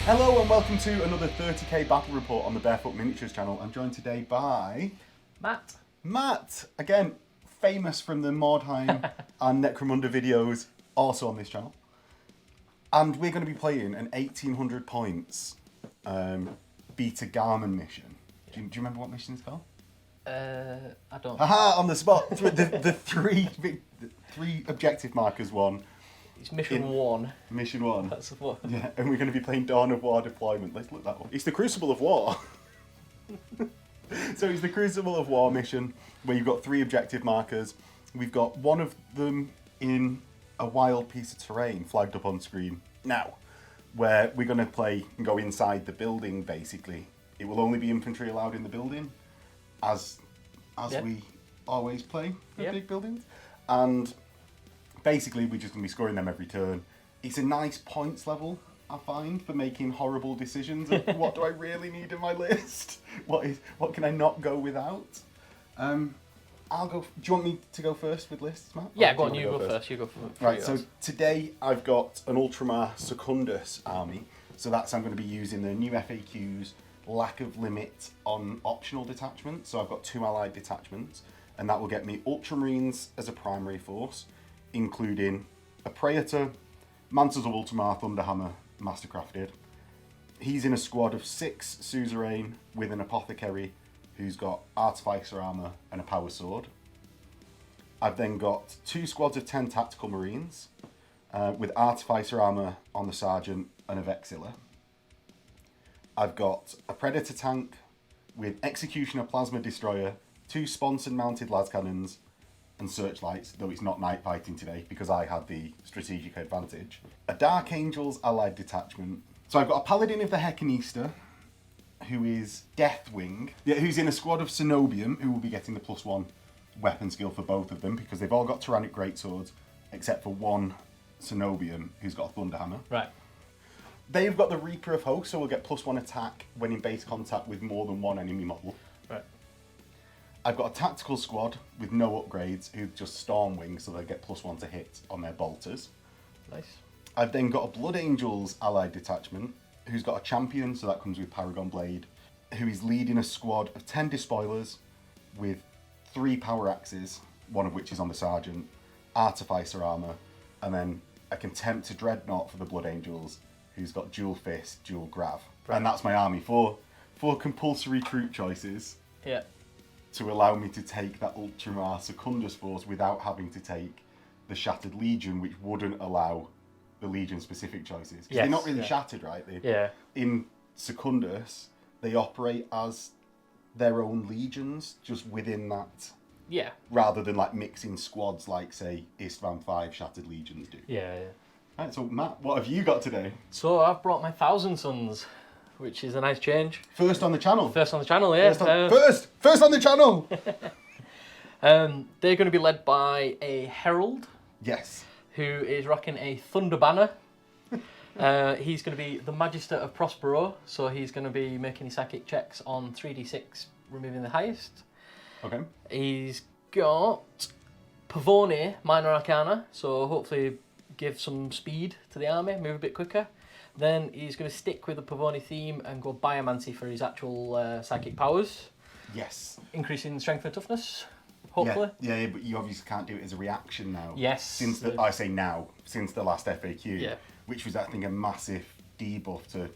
Hello and welcome to another 30k battle report on the Bearfoot Miniatures channel. I'm joined today by... Matt! Again, famous from the Mordheim and Necromunda videos, also on this channel. And we're going to be playing an 1800 points Beta Garmin mission. Do you remember what mission it's called? I don't. Haha, on the spot. the three objective markers one. It's mission 1. Mission 1. That's what. Yeah, and we're going to be playing Dawn of War deployment. Let's look that up. It's the Crucible of War. So it's the Crucible of War mission where you've got 3 objective markers. We've got one of them in a wild piece of terrain flagged up on screen now, where we're going to play and go inside the building. Basically, it will only be infantry allowed in the building, as we always play for big buildings, and basically we're just going to be scoring them every turn. It's a nice points level, I find, for making horrible decisions of what do I really need in my list? What can I not go without? I'll go. Do you want me to go first with lists, Matt? Yeah, go on. You go first. You go first. Right. So today I've got an Ultramarines Secundus army. So I'm going to be using the new FAQs lack of limit on optional detachments. So I've got 2 allied detachments, and that will get me Ultramarines as a primary force, including a Praetor, Mantle of Ultramar, Thunderhammer, Mastercrafted. He's in a squad of 6 Suzerain with an Apothecary who's got Artificer Armour and a Power Sword. I've then got 2 squads of 10 Tactical Marines with Artificer Armour on the Sergeant and a Vexilla. I've got a Predator tank with Executioner Plasma Destroyer, 2 sponsored mounted las cannons and searchlights, though it's not night fighting today because I had the strategic advantage. A Dark Angels allied detachment. So I've got a Paladin of the Hecanista, who is Deathwing, who's in a squad of Cenobium, who will be getting the +1 weapon skill for both of them because they've all got Tyrannic Greatswords, except for one Cenobium who's got a Thunderhammer. Right. They've got the Reaper of Hosts, so we'll get +1 attack when in base contact with more than one enemy model. Right. I've got a tactical squad with no upgrades who just Stormwing, so they get +1 to hit on their bolters. Nice. I've then got a Blood Angels allied detachment who's got a champion, so that comes with Paragon Blade, who is leading a squad of 10 Despoilers with 3 Power Axes, one of which is on the Sergeant, Artificer Armour, and then a Contempt to Dreadnought for the Blood Angels, who's got Dual Fist, Dual Grav. Right. And that's my army. 4 compulsory troop choices. Yeah. To allow me to take that Ultramarines Secundus force without having to take the Shattered Legion, which wouldn't allow the Legion-specific choices. Because they're not really shattered, right? In Secundus, they operate as their own legions, just within that. Yeah. Rather than like mixing squads like, say, Istvan 5 Shattered Legions do. Yeah. Right, so Matt, what have you got today? So I've brought my Thousand Sons, which is a nice change. First on the channel. First on the channel, yeah. First on the channel! They're going to be led by a Herald. Yes. Who is rocking a Thunder Banner. He's going to be the Magister of Prospero, so he's going to be making his psychic checks on 3d6, removing the highest. Okay. He's got Pavone, Minor Arcana, so hopefully give some speed to the army, move a bit quicker. Then he's going to stick with the Pavone theme and go Biomancy for his actual psychic powers. Yes. Increasing strength and toughness. Hopefully. Yeah, but you obviously can't do it as a reaction now. Yes. Since the last FAQ, which was, I think, a massive debuff to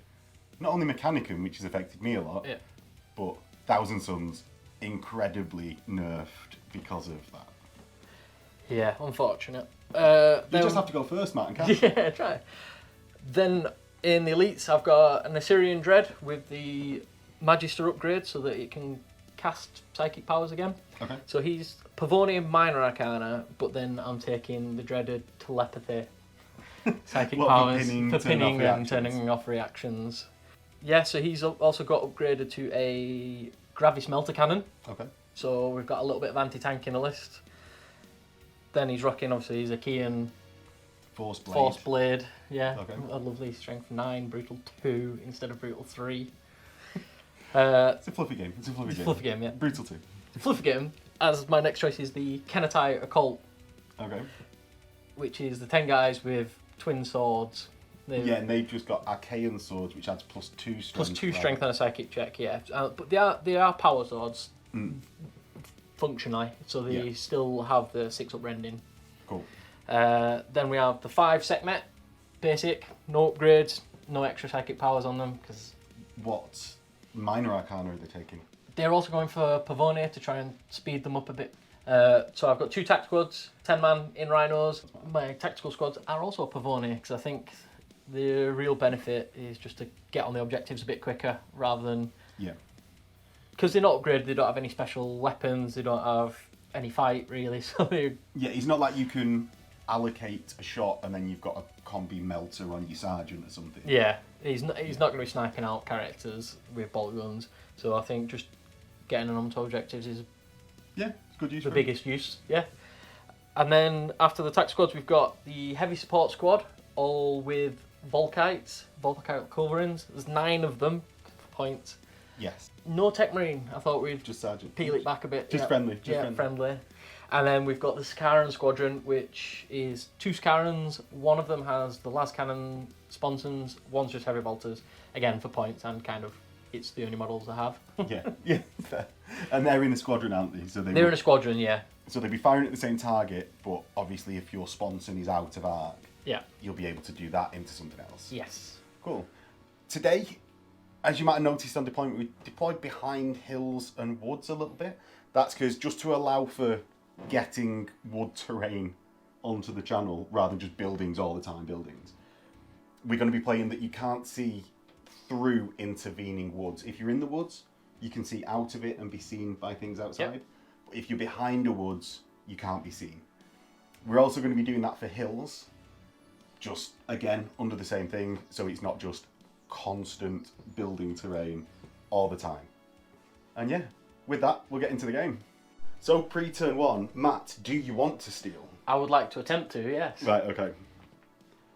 not only Mechanicum, which has affected me a lot, but Thousand Sons incredibly nerfed because of that. Yeah, unfortunate. You just have to go first, Matt, and cast. Yeah, try. Then in the elites, I've got an Assyrian Dread with the Magister upgrade so that it can cast psychic powers again. Okay. So he's Pavonian Minor Arcana, but then I'm taking the dreaded Telepathy psychic powers for pinning and turning off reactions. Yeah, so he's also got upgraded to a Gravis Melter Cannon. Okay. So we've got a little bit of anti-tank in the list. Then he's rocking, obviously, he's a Achaean Force Blade. Yeah, okay. A lovely strength 9, brutal 2 instead of brutal 3. It's a fluffy game. It's a fluffy game, yeah. Brutal 2. Fluffy game. As my next choice is the Kenatai Occult. Okay. Which is the 10 guys with twin swords, And they've just got Archaean swords, which adds +2 strength. +2 strength on a psychic check, yeah. But they are power swords, functionally, so they still have the 6-up rending. Cool. Then we have the 5 Sekhmet, basic, no upgrades, no extra psychic powers on them, because... What minor arcana are they taking? They're also going for Pavone to try and speed them up a bit. So I've got 2 tact squads, 10-man in rhinos. My tactical squads are also Pavone, because I think the real benefit is just to get on the objectives a bit quicker, rather than... Yeah. Because they're not upgraded, they don't have any special weapons, they don't have any fight, really, so they... Yeah, it's not like you can allocate a shot and then you've got a combi melter on your sergeant or something. Yeah, he's not going to be sniping out characters with bolt guns, so I think just getting them onto objectives is it's good use. The biggest use, yeah. And then after the tact squads, we've got the heavy support squad, all with Volkite culverins. There's 9 of them, points. Yes. No tech marine. I thought we'd just sergeant. Peel it back a bit. Just friendly. Friendly. And then we've got the Sakaran squadron, which is 2 Sakarans. One of them has the las cannon sponsons. One's just heavy bolters. Again, for points, and kind of it's the only models I have. yeah. Fair. And they're in a squadron, aren't they? So they're in a squadron, yeah. So they'd be firing at the same target, but obviously if your sponson is out of arc, you'll be able to do that into something else. Yes. Cool. Today, as you might have noticed on deployment, we deployed behind hills and woods a little bit. That's because just to allow for getting wood terrain onto the channel rather than just buildings all the time, we're going to be playing that you can't see through intervening woods. If you're in the woods, you can see out of it and be seen by things outside. Yep. But if you're behind the woods, you can't be seen. We're also going to be doing that for hills, just again under the same thing, so it's not just constant building terrain all the time. And yeah, with that, we'll get into the game. So pre-turn 1, Matt, do you want to steal? I would like to attempt to, yes. Right, okay.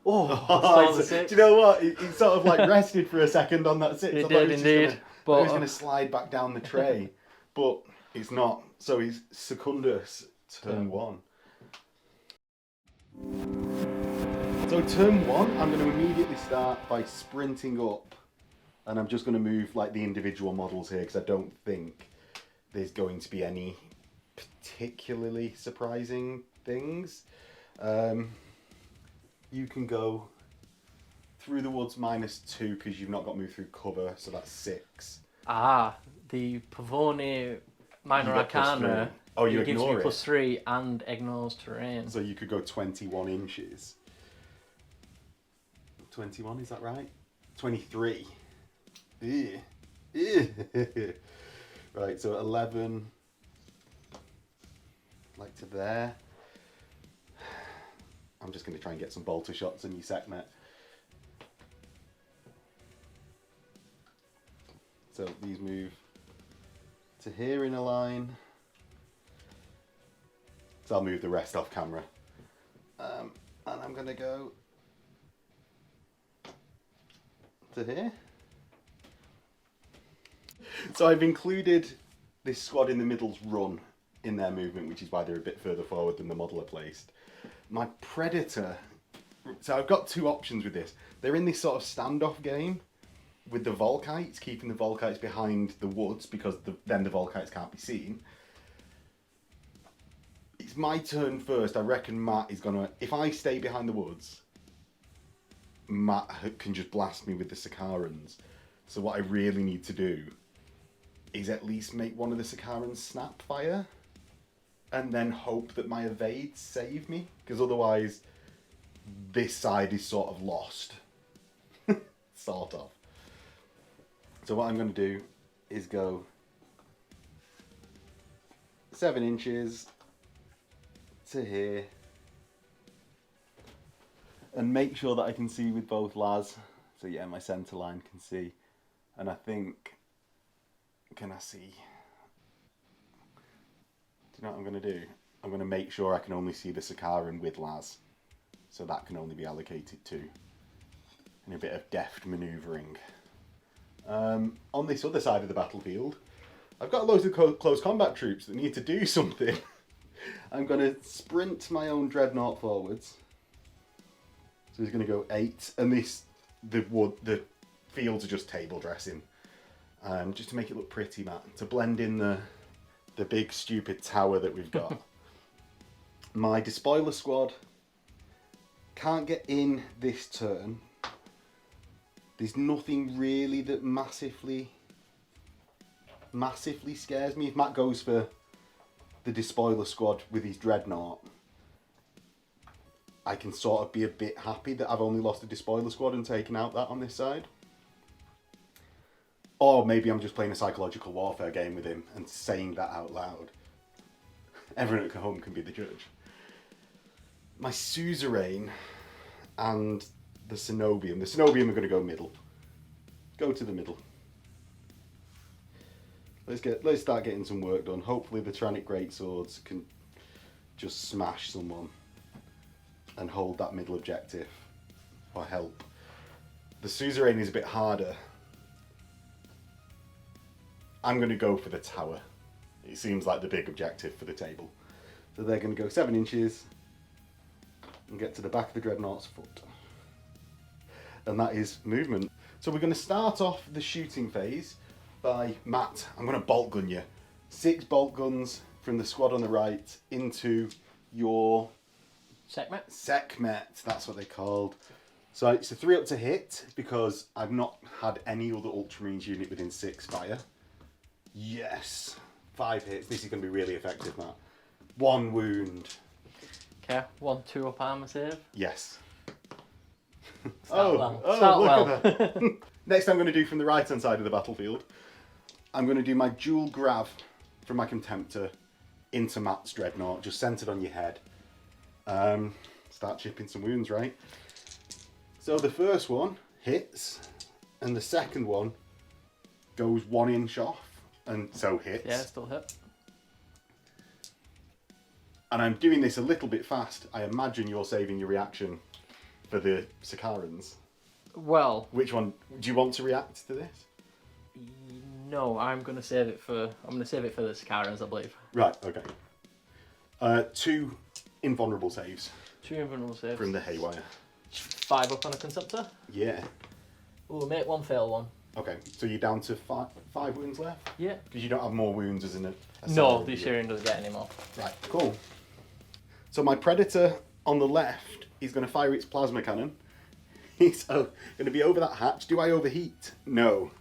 Oh, do you know what? He sort of like rested for a second on that 6. It did indeed. I was going to slide back down the tray, but it's not. So he's Secundus, turn 1. So turn 1, I'm going to immediately start by sprinting up, and I'm just going to move like the individual models here because I don't think there's going to be any particularly surprising things. You can go through the woods -2 because you've not got moved through cover, so that's 6. The Pavone minor arcana. Oh, you gives ignore me it. +3 and ignores terrain. So you could go 21 inches. 21, is that right? 23. Ew. Right, so 11, like to there. I'm just going to try and get some bolter shots on your Sekhmet. So these move to here in a line. So I'll move the rest off camera. And I'm going to go to here. So I've included this squad in the middle's run in their movement, which is why they're a bit further forward than the model are placed. My Predator, so I've got 2 options with this. They're in this sort of standoff game with the Volkites, keeping the Volkites behind the woods because then the Volkites can't be seen. It's my turn first. I reckon Matt is going to, if I stay behind the woods, Matt can just blast me with the Sakarans. So what I really need to do is at least make one of the Sakarans snap fire and then hope that my evades save me, because otherwise this side is sort of lost. Sort of. So what I'm going to do is go 7 inches to here and make sure that I can see with both las. So yeah, my centre line can see. And I think, can I see? Do you know what I'm going to do? I'm going to make sure I can only see the Sakaran with las. So that can only be allocated to. And a bit of deft manoeuvring. On this other side of the battlefield, I've got loads of close combat troops that need to do something. I'm going to sprint my own dreadnought forwards. So he's going to go 8. And the fields are just table dressing. Just to make it look pretty, Matt. To blend in the big stupid tower that we've got. My despoiler squad can't get in this turn. There's nothing really that massively scares me. If Matt goes for the despoiler squad with his dreadnought, I can sort of be a bit happy that I've only lost a despoiler squad and taken out that on this side. Or maybe I'm just playing a psychological warfare game with him and saying that out loud. Everyone at home can be the judge. My suzerain and the Cenobium. The Cenobium are going to go middle. Go to the middle. Let's start getting some work done. Hopefully the Tyrannic Greatswords can just smash someone and hold that middle objective or help. The suzerain is a bit harder. I'm going to go for the tower. It seems like the big objective for the table. So they're going to go 7 inches and get to the back of the dreadnought's foot. And that is movement. So we're going to start off the shooting phase by Matt. I'm going to bolt gun you. 6 bolt guns from the squad on the right into your Sekhmet. That's what they're called. So it's a 3 up to hit because I've not had any other Ultramarines unit within 6 fire. Yes, 5 hits. This is going to be really effective, Matt. 1 wound. Okay, 1 2 up armor save. Yes. Start well. Look at that. Next I'm going to do from the right hand side of the battlefield, I'm going to do my dual grav from my Contemptor into Matt's dreadnought, just centered on your head. Start chipping some wounds, right? So the first one hits, and the second one goes 1 inch off, and so hits. Yeah, still hit. And I'm doing this a little bit fast. I imagine you're saving your reaction for the Sakarans. Well, which one do you want to react to this? No, I'm going to save it for the Sakarans, I believe. Right. Okay. 2 invulnerable saves. 2 invulnerable saves from the Haywire. 5 up on a Contemptor. Yeah. Ooh, make 1 fail 1. Okay, so you're down to 5 wounds left? Yeah. Because you don't have more wounds as in a no, the Assyrian doesn't get any more. Right, cool. So my Predator on the left is going to fire its plasma cannon. It's going to be over that hatch. Do I overheat? No.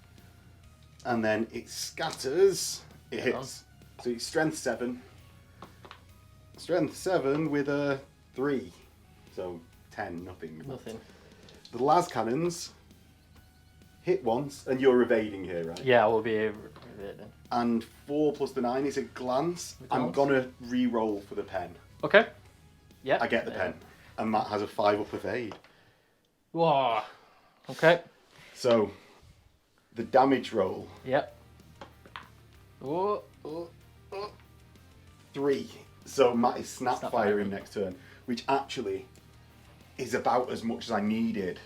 And then it scatters. It hits. So it's strength 7. Strength 7 with a 3. So 10, nothing. Nothing. The las cannons hit once, and you're evading here, right? Yeah, we'll be evading. And 4 plus the 9 is a glance. I'm going to re-roll for the pen. Okay. Yeah. I get the pen. And Matt has a 5 up evade. Whoa. Okay. So, the damage roll. Yep. 3. So Matt is snap firing next turn, which actually is about as much as I needed,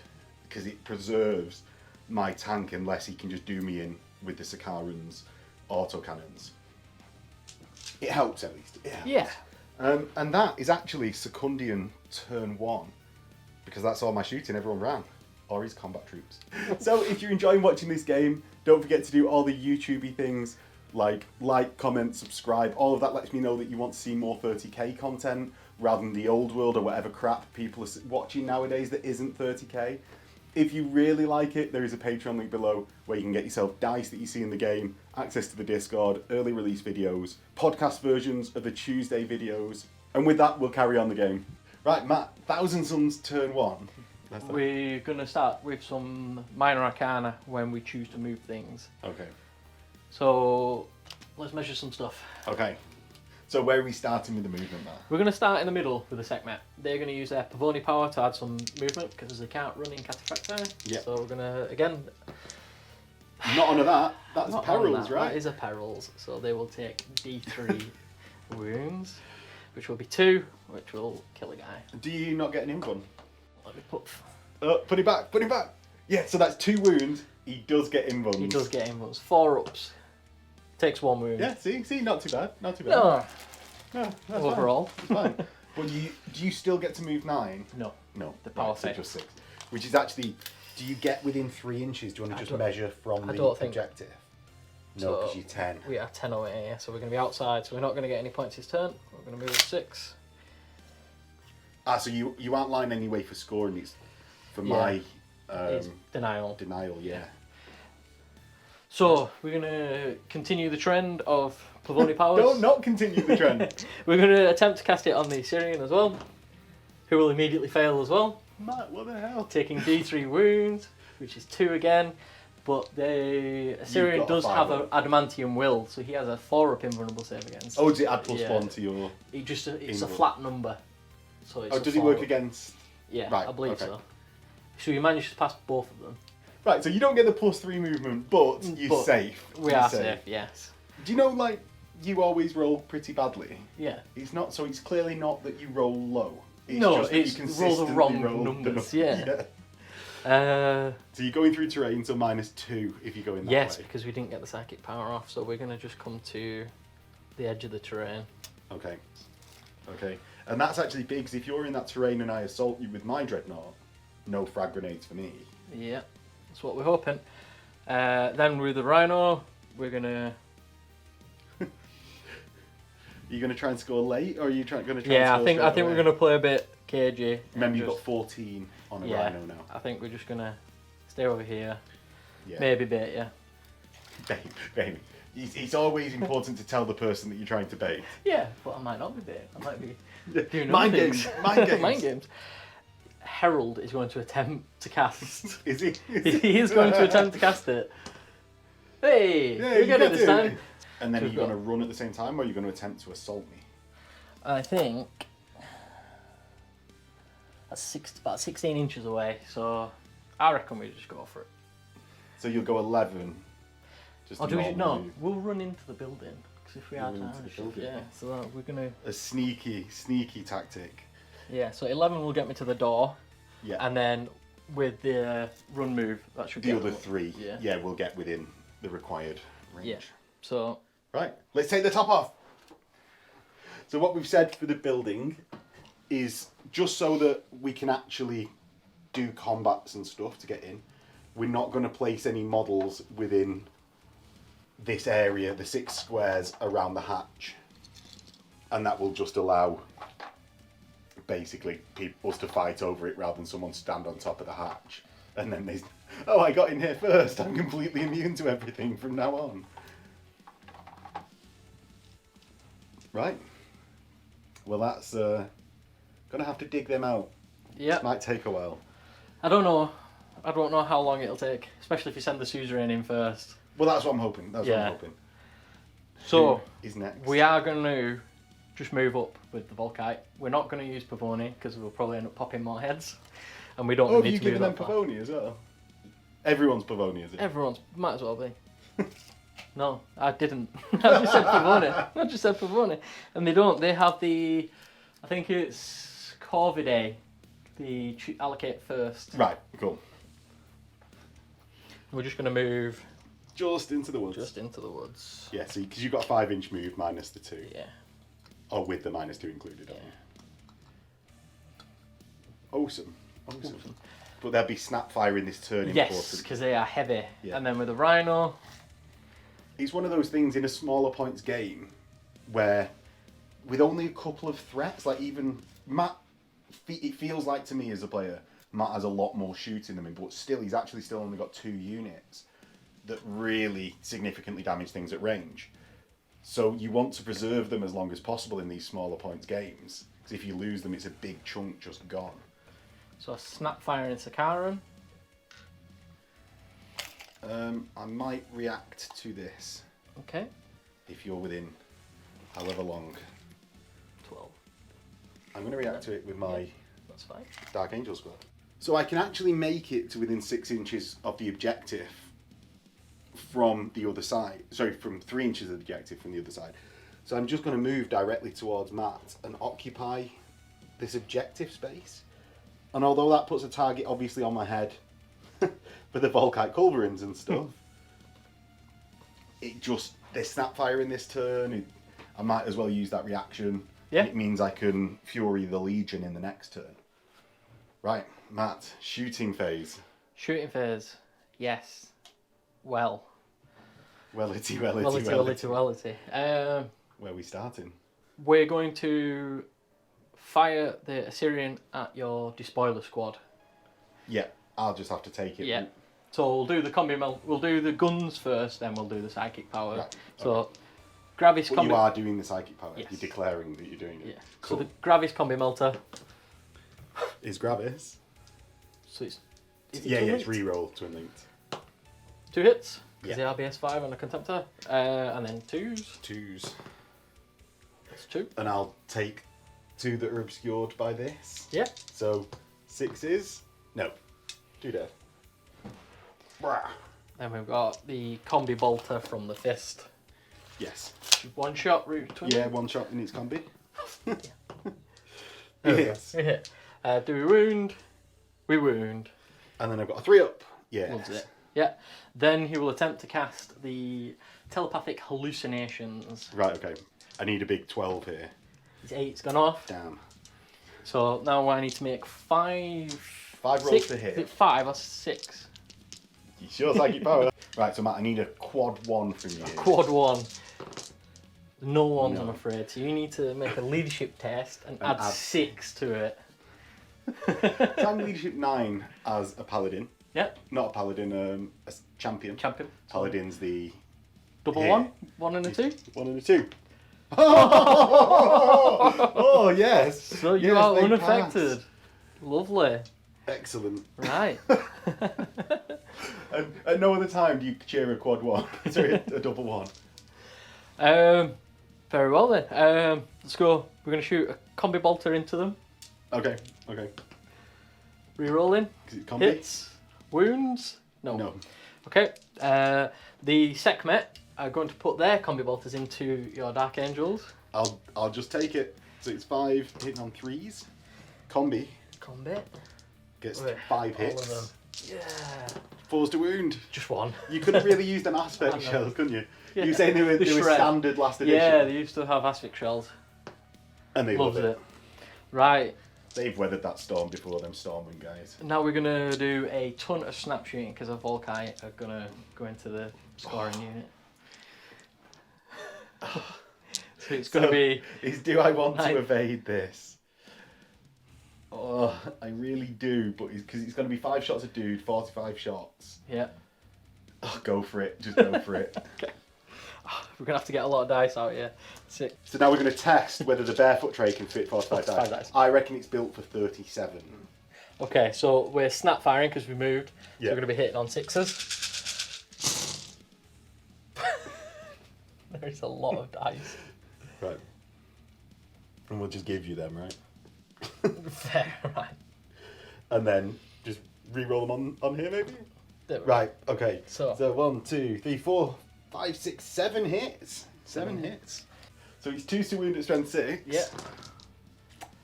because it preserves my tank unless he can just do me in with the Sakarans autocannons. It helps at least. It helps. Yeah. And that is actually Secundian turn 1, because that's all my shooting. Everyone ran, or his combat troops. So if you're enjoying watching this game, don't forget to do all the YouTubey things like, comment, subscribe. All of that lets me know that you want to see more 30k content rather than the old world or whatever crap people are watching nowadays that isn't 30k. If you really like it, there is a Patreon link below where you can get yourself dice that you see in the game, access to the Discord, early release videos, podcast versions of the Tuesday videos, and with that, we'll carry on the game. Right, Matt, Thousand Suns turn 1. We're going to start with some minor arcana when we choose to move things. Okay. So, let's measure some stuff. Okay. So where are we starting with the movement, Matt? We're going to start in the middle with the Sekhmet. They're going to use their Pavoni power to add some movement because they can't run in Cataphracta. Yeah. So we're going to, again... Not on that. That's Not perils, that. right? That is a perils. So they will take D3 wounds, which will be 2, which will kill a guy. Do you not get an invuln? Let me put... Put it back, put it back! Yeah, so that's 2 wounds. He does get invuns. He does get invuns. 4 ups. Takes 1 wound. Yeah, see, not too bad, not too bad. No. No, that's Overall. fine. It's fine. But do you still get to move 9? No. No. The power so 6. just 6. Which is actually... Do you get within 3 inches? Do you want to just measure from the objective? No, because you're 10. We are 10 away, yeah. So we're going to be outside, so we're not going to get any points this turn. We're going to move at 6. So you aren't lying anyway for scoring these. For my... it's denial. Denial, yeah. So, we're going to continue the trend of Pavoni powers. Don't not continue the trend. We're going to attempt to cast it on the Syrian as well, who will immediately fail as well. Matt, what the hell? Taking D3 wounds, which is 2 again. But the Syrian does have an adamantium will, so he has a 4-up invulnerable save against. Oh, does it add +1 to your... It's a flat number. So it's does it work against... Yeah, right, I believe so. So you managed to pass both of them. Right, so you don't get the +3 movement, but you're safe. We are safe, yes. Do you know, like, you always roll pretty badly? Yeah. It's not, so it's clearly not that you roll low. It's no, just it's that you roll the wrong numbers, yeah. So you're going through terrain, so -2 if you go in that way. Yes, because we didn't get the psychic power off, so we're going to just come to the edge of the terrain. Okay. And that's actually big, because if you're in that terrain and I assault you with my dreadnought, no frag grenades for me. Yeah, that's what we're hoping. Then with the Rhino, we're going to... Are you going to try and score late, or are you going to try and score I think we're going to play a bit cagey. Remember, you've got 14 on a Rhino now. I think we're just going to stay over here. Yeah. Maybe bait, yeah. Bait. It's always important to tell the person that you're trying to bait. Yeah, but I might not be bait. I might be doing Mind other games. things. Mind games. Mind games. Herald is going to attempt to cast. Is he? He is going to attempt to cast it. Hey! We get it this time. And then are you going to run at the same time, or are you going to attempt to assault me? I think that's about 16 inches away, so I reckon we just go for it. So you'll go 11. Just no, we'll run into the building, because if we are so we're going to... A sneaky tactic. Yeah, so 11 will get me to the door. Yeah. And then with the run move, that should the get other 3. Yeah, we'll get within the required range. Yeah. So... Right, let's take the top off. So what we've said for the building is just so that we can actually do combats and stuff to get in, we're not going to place any models within this area, the 6 squares around the hatch. And that will just allow basically us to fight over it rather than someone stand on top of the hatch. And then they, oh, I got in here first, I'm completely immune to everything from now on. Right. Well, that's gonna have to dig them out. Yeah. It might take a while. I don't know how long it'll take, especially if you send the suzerain in first. Well, that's what I'm hoping. What I'm hoping. So who is next? We are going to just move up with the Volkite. We're not going to use Pavoni because we'll probably end up popping more heads, and we don't need to move. Oh, have you given them Pavoni as well? Everyone's Pavoni, is it? Everyone's might as well be. No, I didn't. I just said Pavoni. And they don't. They have the, I think it's Corvidae, the allocate first. Right, cool. We're just going to move... Just into the woods. Just into the woods. Yeah, see, because you've got a 5-inch move minus the 2. Yeah. Oh, with the -2 included, Awesome. But there'll be snapfire in this turn. Yes, because they are heavy. Yeah. And then with the Rhino... It's one of those things in a smaller points game where with only a couple of threats, like even Matt, it feels like to me as a player, Matt has a lot more shooting than him, but still, he's actually still only got 2 units that really significantly damage things at range. So you want to preserve them as long as possible in these smaller points games, because if you lose them, it's a big chunk just gone. So a Snapfire in Sakaran. I might react to this. Okay. If you're within however long. 12. I'm going to react to it with my that's fine. Dark Angel squad. So I can actually make it to within 6 inches of the objective from the other side. Sorry, from 3 inches of the objective from the other side. So I'm just going to move directly towards Matt and occupy this objective space. And although that puts a target obviously on my head for the Volkite Culverins and stuff, there's Snapfire in this turn. I might as well use that reaction. Yeah. It means I can Fury the Legion in the next turn. Right, Matt, shooting phase. Shooting phase. Yes. Well. Wellity. Where are we starting? We're going to fire the Assyrian at your despoiler squad. Yeah, I'll just have to take it. Yeah. So we'll do the we'll do the guns first, then we'll do the psychic power. Right. So Okay. Gravis But you are doing the psychic power. Yes. You're declaring that you're doing it. Yeah. Cool. So the Gravis combi melter. Is Gravis? So it's it's re-roll twin linked. 2 hits. Yeah. The RBS 5 on a contemptor, and then 2s. 2s. That's 2. And I'll take 2 that are obscured by this. Yeah. So 6s. No. 2 dead. Then we've got the combi bolter from the fist. Yes. 1 shot root twin. Yeah, 1 shot in its combi. Yes. We hit. Do we wound? We wound. And then I've got a 3-up. Yeah. Loves it. Yeah. Then he will attempt to cast the telepathic hallucinations. Right, okay. I need a big 12 here. His 8's gone off. Damn. So now I need to make 5. 5 rolls to hit. Is it 5 or 6? You sure psychic power? Right, so Matt, I need a quad 1 from you. Quad 1. No ones, No. I'm afraid. So you need to make a leadership test and add 6 to it. So I'm leadership 9 as a paladin. Yeah. Not a paladin, a champion. Champion. Paladin's the... Double hit. 1? 1 and a 2? 1 and a 2. Oh, yes. So you Yes, are they unaffected. passed. Lovely. Excellent. Right. And at no other time do you cheer a quad 1. Sorry, a double 1. Very well then. Let's go. We're going to shoot a combi bolter into them. Okay. Rerolling. Is it combi? Hits. Wounds. No. Okay. The Sekhmet are going to put their combi bolters into your Dark Angels. I'll just take it. So it's 5 hitting on 3s. Combi Combi. gets Wait, 5 all of hits. them. Yeah. 4s to wound. Just 1. You could have really used an aspect shell, couldn't you? Yeah. You were saying they were shred. standard last edition. Yeah, they used to have aspect shells. And they love Loved it. it. Right. They've weathered that storm before, them storming guys. Now we're going to do a ton of snap shooting because our Volkai are going to go into the scoring unit. So it's going to be... Do I want 9. to evade this? Oh, I really do, but because it's going to be 5 shots a dude, 45 shots. Yeah. Oh, go for it. Just go for it. Okay. We're going to have to get a lot of dice out here. 6. So now we're going to test whether the barefoot tray can fit 45 dice. dice. I reckon it's built for 37. Okay, so we're snap firing because we moved. Yeah. So we're going to be hitting on 6s. There's a lot of dice. Right. And we'll just give you them, right? Fair, right. And then just re-roll them on here, maybe? There we Right, okay. So 1, 2, 3, 4, 5, 6, 7 hits. 7 hits. So he's 2 to wound at strength 6. Yeah.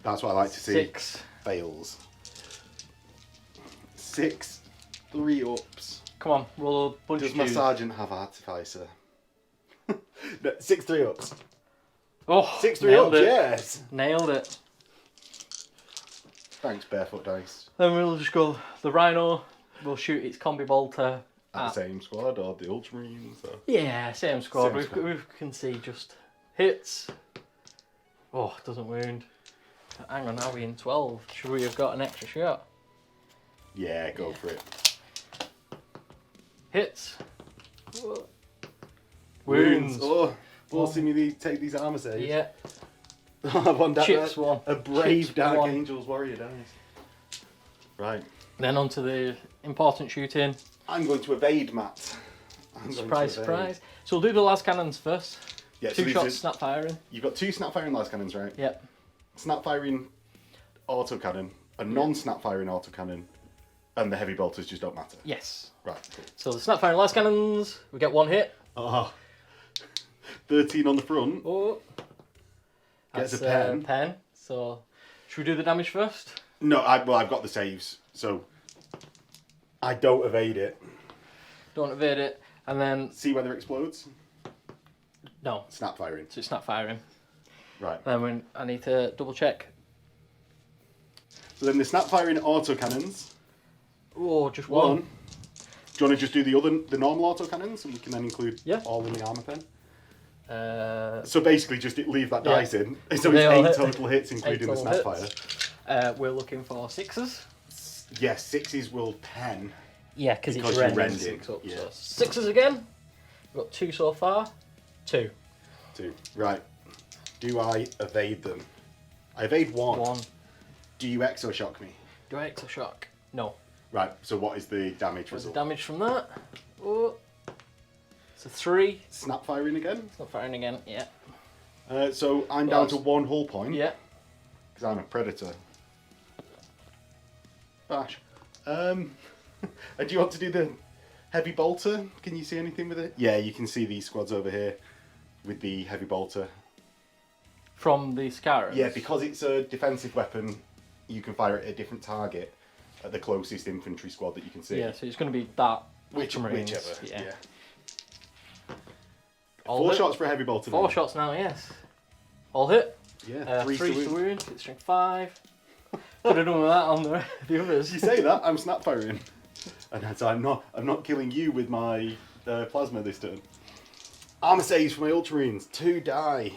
That's what I like to see. 6. Fails. 6 3-ups. Come on, roll a bunch Does of my twos. sergeant have artificer? No, 6 3-ups. Oh, 6 nailed 3-ups, it. yes. Nailed it. Thanks, Barefoot Dice. Then we'll just go the Rhino. We'll shoot its combi bolter. At the same squad or the Ultramarines? Or... Yeah, same squad. Same squad. We can see just hits. Oh, doesn't wound. Hang on, now we're in 12. Should we have got an extra shot? Yeah, go for it. Hits. Wounds. Oh, forcing me to take these armor saves. Yeah. Chips one. A brave Chips Dark one. Angels warrior dies. Right. Then on to the important shooting. I'm going to evade, Matt. Surprise, surprise. So we'll do the las cannons first. Yeah, so 2 these shots are- snap firing. You've got 2 snap firing las cannons, right? Yep. Snap firing autocannon, a non-snap firing autocannon, and the heavy bolters just don't matter. Yes. Right. Cool. So the snap firing las cannons, we get 1 hit. Oh. 13 on the front. Oh. Gets That's a pen. Pen. So should we do the damage first? No, I've got the saves, so I don't evade it. Don't evade it. And then, See whether it explodes. no. Snap firing. So it's snap firing. Right. Then I need to double check. So then the snap-firing autocannons. Oh, just one. Do you want to just do the normal autocannons, and we can then include all in the armor pen? So basically, just leave that dice in. So it's 8 total hits, including the snapfire. We're looking for 6s. Yes, 6s will pen. Yeah, because it's rending 6 up. Yeah. So 6s again. We've got 2 so far. 2. Right. Do I evade them? I evade 1. 1. Do you exoshock me? Do I exoshock? No. Right, so what is the damage What's result? the damage from that? Oh. It's a 3. Snap firing again? Snap firing again, yeah. So I'm down to 1 hull point. Yeah. Because I'm a predator. Bash. And do you want to do the heavy bolter? Can you see anything with it? Yeah, you can see these squads over here with the heavy bolter. From the Scarabs? Yeah, because it's a defensive weapon, you can fire it at a different target at the closest infantry squad that you can see. Yeah, so it's going to be that. Whichever. Yeah. 4 shots for a heavy bolter. 4 shots now, yes. All hit. Yeah. 3 to wound. Hit strength 5. Could have done with that on the others. You say that, I'm snap firing. And I'm not killing you with my plasma this turn. Armor saves for my Ultramarines. 2 die.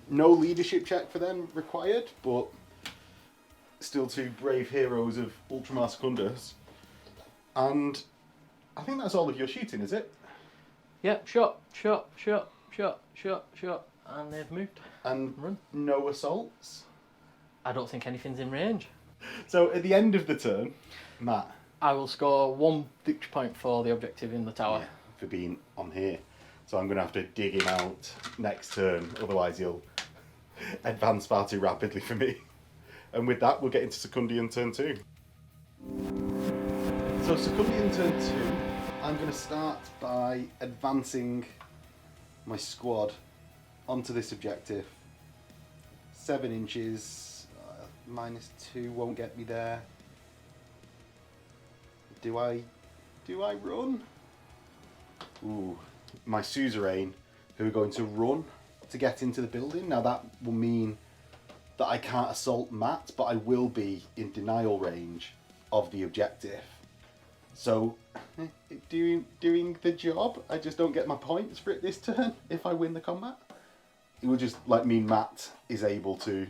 No leadership check for them required, but still 2 brave heroes of Ultramar Secundus. And I think that's all of your shooting, is it? Yep, shot. And they've moved. And run. No assaults? I don't think anything's in range. So at the end of the turn, Matt. I will score 1 victory point for the objective in the tower. Yeah, for being on here. So I'm going to have to dig him out next turn, otherwise he'll advance far too rapidly for me. And with that, we'll get into Secundian turn 2. So Secundian turn 2, I'm going to start by advancing my squad onto this objective. 7 inches, -2 won't get me there. Do I run? Ooh, my suzerain, who are going to run to get into the building. Now that will mean that I can't assault Matt, but I will be in denial range of the objective. So, doing the job. I just don't get my points for it this turn if I win the combat. It will just mean Matt is able to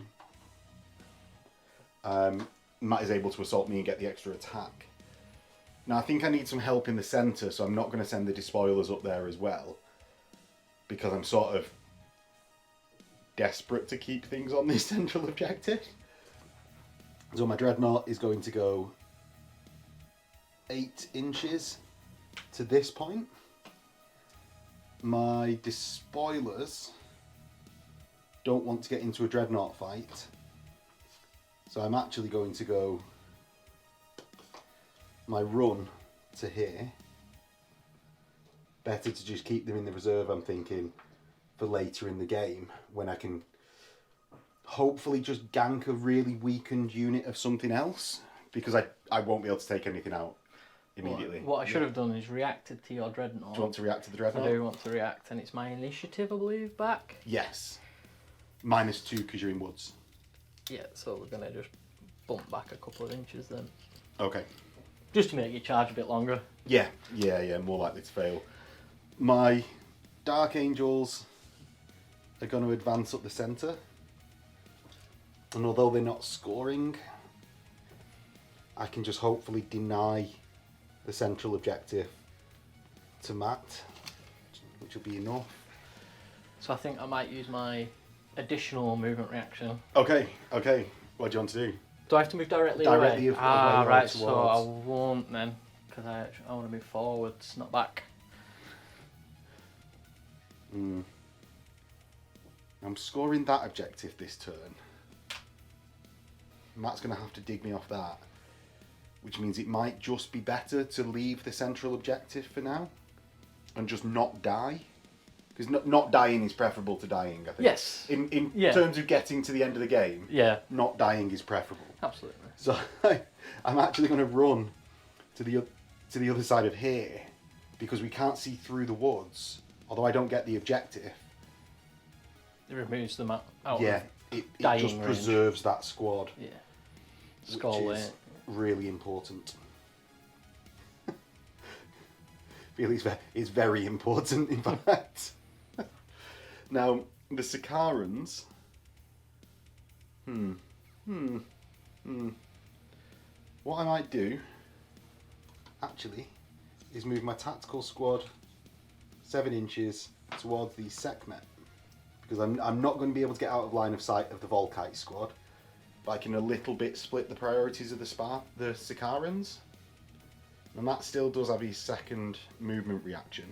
assault me and get the extra attack. Now I think I need some help in the centre, so I'm not going to send the despoilers up there as well, because I'm sort of desperate to keep things on this central objective. So my dreadnought is going to go 8 inches to this point. My despoilers don't want to get into a dreadnought fight, so I'm actually going to go my run to here. Better to just keep them in the reserve, I'm thinking, for later in the game, when I can hopefully just gank a really weakened unit of something else, because I won't be able to take anything out immediately. What I should have done is reacted to your dreadnought. Do you want to react to the dreadnought? I do want to react, and it's my initiative, I believe, back. Yes. -2 because you're in woods. Yeah, so we're going to just bump back a couple of inches then. Okay. Just to make you charge a bit longer. Yeah, more likely to fail. My Dark Angels are going to advance up the centre. And although they're not scoring, I can just hopefully deny the central objective to Matt, which will be enough. So I think I might use my additional movement reaction. Okay. What do you want to do? Do I have to move directly away? Right, so I won't then, because I want to move forwards, not back. I'm scoring that objective this turn. Matt's going to have to dig me off that, which means it might just be better to leave the central objective for now and just not die. Because not dying is preferable to dying, I think. Yes. In terms of getting to the end of the game, not dying is preferable. Absolutely. So I'm actually going to run to the other side of here, because we can't see through the woods. Although I don't get the objective. It removes them out. Yeah, it just preserves that squad. Yeah. Skull which is really important. It's very important, in fact. Now, the Sicarans. What I might do, actually, is move my tactical squad 7 inches towards the Sekhmet, because I'm not going to be able to get out of line of sight of the Volkite squad, but I can a little bit split the priorities of the Sicarans, and that still does have his second movement reaction.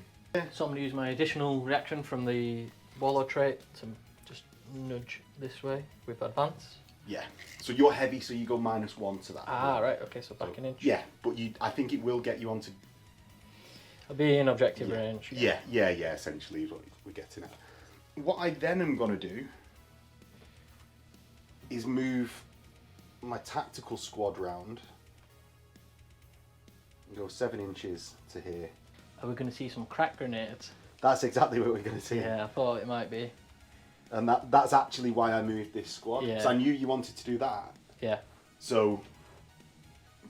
So I'm going to use my additional reaction from the Warlord trait to just nudge this way with advance. Yeah, so you're heavy, so you go -1 to that. Ah, right, okay, so back an inch. Yeah, but I think it will get you onto... I'll be in objective range. Yeah, essentially is what we're getting at. What I then am going to do is move my tactical squad round and go 7 inches to here. Are we going to see some crack grenades? That's exactly what we're going to see. Yeah, I thought it might be. And that's actually why I moved this squad. Yeah. So I knew you wanted to do that. Yeah. So,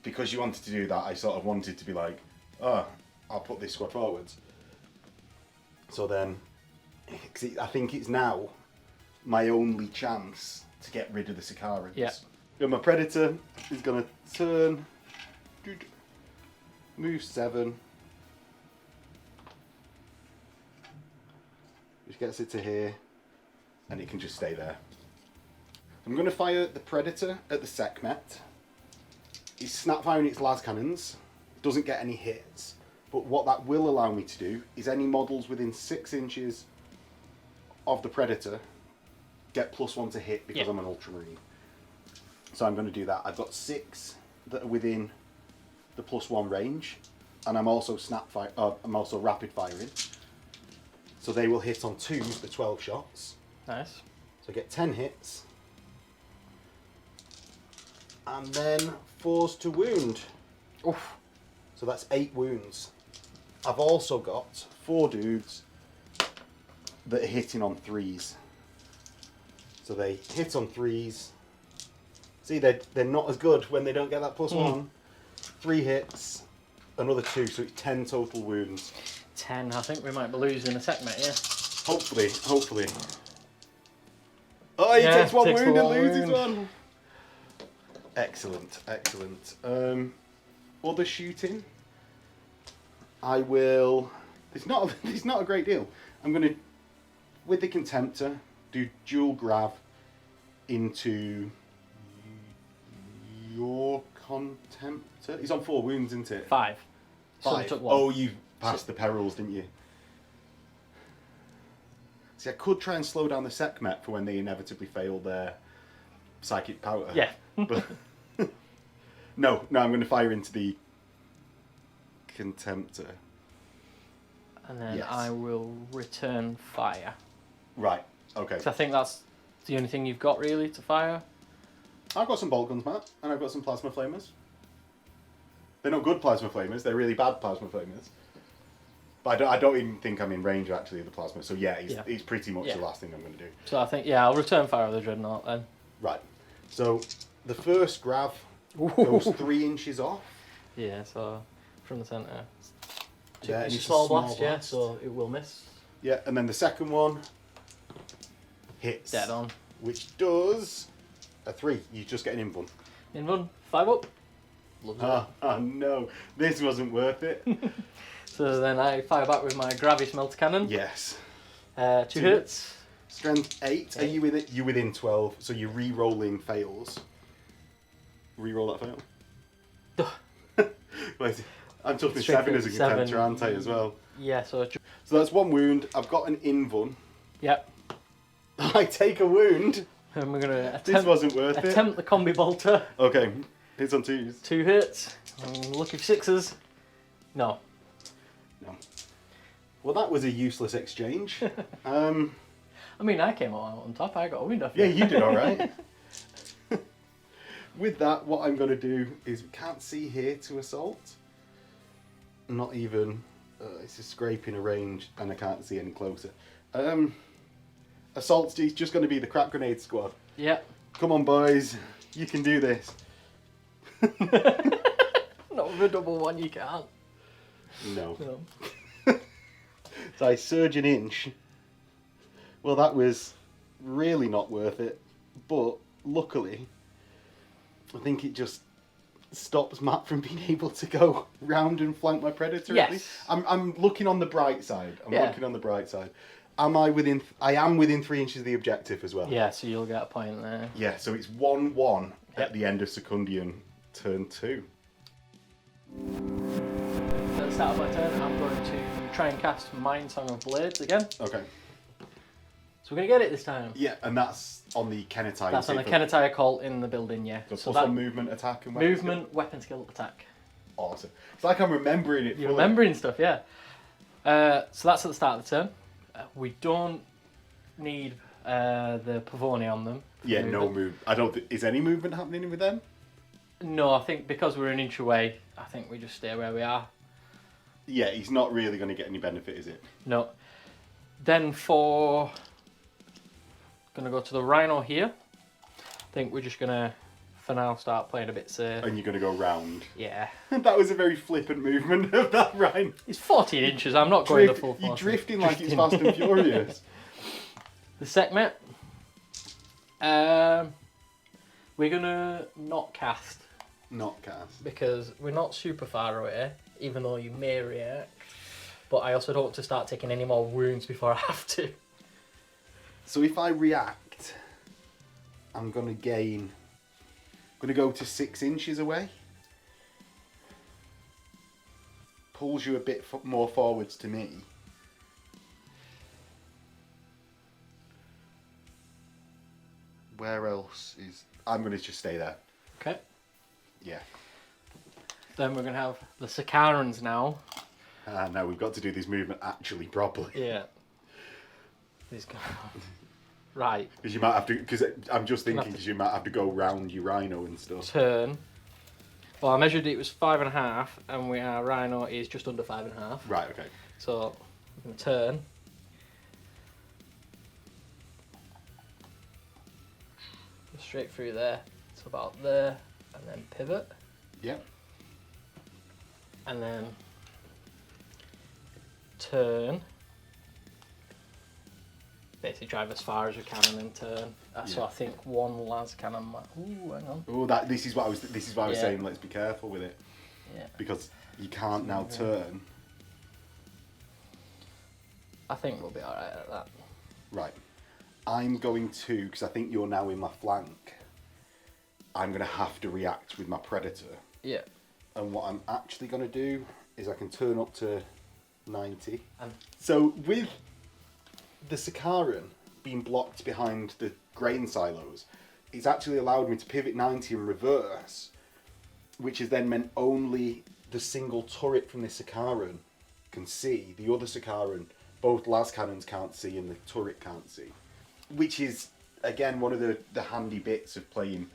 because you wanted to do that, I sort of wanted to be like, oh, I'll put this squad forwards. So then, I think it's now my only chance to get rid of the Sicarans. Yeah. And my Predator is going to turn, move 7, which gets it to here, and it can just stay there. I'm going to fire the Predator at the Sekhmet. It's snap firing its las cannons, doesn't get any hits, but what that will allow me to do is any models within 6 inches of the Predator get +1 to hit because I'm an Ultramarine. So I'm going to do that. I've got 6 that are within the +1 range, and I'm also I'm also rapid firing. So they will hit on 2s for 12 shots. Nice. So I get 10 hits. And then 4s to wound. Oof. So that's 8 wounds. I've also got 4 dudes that are hitting on 3s. So they hit on 3s. See, they're not as good when they don't get that +1. 3 hits, another 2, so it's 10 total wounds. 10, I think we might be losing a Sekhmet, yeah. Hopefully. Oh, he takes 1 wound and loses 1. Excellent. Other shooting, I will... It's not a great deal. I'm going to, with the Contemptor, do dual grav into your Contemptor. He's on 4 wounds, isn't it? 5. 5. Took 1. Oh, you passed the perils, didn't you? See, I could try and slow down the Sekhmet for when they inevitably fail their psychic power. Yeah. But no, I'm going to fire into the Contemptor. And then I will return fire. Right, okay. Because I think that's the only thing you've got really to fire. I've got some bolt guns, Matt, and I've got some plasma flamers. They're not good plasma flamers, they're really bad plasma flamers. But I don't even think I'm in range actually of the plasma, so it's pretty much the last thing I'm going to do. So I think, I'll return fire of the Dreadnought then. Right, so the first grav goes 3 inches off. Yeah, so from the centre. Yeah, it's a small blast, blast. so it will miss. Yeah, and then the second one hits. Dead on. Which does a 3. You just get an invuln. Invuln, 5 up. Loves it. Oh no, this wasn't worth it. So then I fire back with my Gravis Melter Cannon. Yes. 2 hits. Strength 8. Are you with it? You're within 12, so you're re-rolling fails. Re-roll that fail. Wait, I'm talking 7 as a Contemptor, aren't I, as well? Yeah, so that's 1 wound. I've got an invuln. Yep. I take a wound. And we're gonna attempt. This wasn't worth it. Attempt the combi bolter. Okay, hits on 2s. 2 hits. Lucky for 6s. No. Well, that was a useless exchange. I mean, I came out on top. I got a wound off you. Yeah, you did all right. With that, what I'm going to do is can't see here to assault. Not even. It's just scraping a range, and I can't see any closer. Assault's just going to be the crap grenade squad. Yeah. Come on, boys. You can do this. Not with a double one, you can't. No. No. So I surge an inch. Well, that was really not worth it. But luckily, I think it just stops Matt from being able to go round and flank my predator. Yes. At least. I'm looking on the bright side. Yeah. Looking on the bright side. I am within 3 inches of the objective as well. Yeah, so you'll get a point there. Yeah, so it's 1-1 Yep. at the end of Secundian turn 2. At the start of my turn, I'm going to try and cast Mind Song of Blades again. Okay. So we're going to get it this time. Yeah, and that's on the Kennetai. That's on the Kennetai cult in the building, yeah. So So plus that on movement, attack, and weapon movement, weapon skill, attack. skill. Awesome. It's like I'm remembering it. You're fully. remembering stuff, yeah. So that's at the start of the turn. We don't need the Pavoni on them. Yeah, no move. I don't. Is any movement happening with them? No, I think because we're an inch away, I think we just stay where we are. Yeah, he's not really going to get any benefit, is it? No. Then for... Gonna go to the Rhino here. I think we're just gonna, for now, start playing a bit safe. And you're going to go round. Yeah. That was a very flippant movement of that Rhino. It's 14 inches, I'm not going the full force. You're drifting like it's Fast and Furious. The Sekhmet. We're gonna not cast. Not cast. Because we're not super far away, even though you may react. But I also don't want to start taking any more wounds before I have to. So if I react, I'm going to gain... I'm going to go to 6 inches away. Pulls you a bit more forwards to me. Where else is... I'm going to just stay there. Okay. Yeah. Then we're gonna have the Sakarans now. Now we've got to do this movement actually properly. Yeah. These guys. Right. Because you might have to... Because I'm just thinking because you might have to go round your Rhino and stuff. Turn. Well, I measured it was 5.5, and our Rhino is just under 5.5. Right, okay. So I'm gonna turn. Go straight through there. It's about there, and then pivot, Yep. and then turn. Basically drive as far as we can and then turn. So Yeah. I think one las cannon might... Ooh, hang on. Oh, this is what I was Yeah. saying. Let's be careful with it Yeah. because you can't now turn. I think we'll be alright at that. Right. I'm going to, because I think you're now in my flank, I'm going to have to react with my Predator. Yeah. And what I'm actually going to do is I can turn up to 90. And So with the Sakaran being blocked behind the grain silos, it's actually allowed me to pivot 90 and reverse, which has then meant only the single turret from the Sakaran can see. The other Sakaran, both las cannons can't see and the turret can't see. Which is, again, one of the handy bits of playing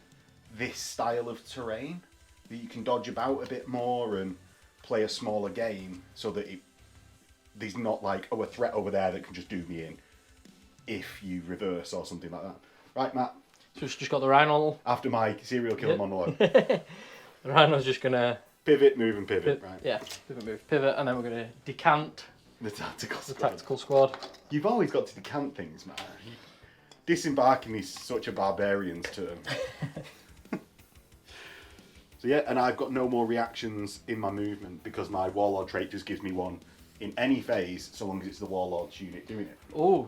this style of terrain, that you can dodge about a bit more and play a smaller game so that there's not like, oh, a threat over there that can just do me in if you reverse or something like that. Right, Matt, so it's just got the Rhino. after my serial killer Yep. monologue. The Rhino's just gonna... Pivot, move and pivot, right. Yeah, pivot, move, pivot, and then we're gonna decant The tactical the squad. tactical squad. You've always got to decant things, man. Disembarking is such a barbarian's term. So yeah, and I've got no more reactions in my movement because my Warlord trait just gives me one in any phase, so long as it's the Warlord's unit doing it. Oh,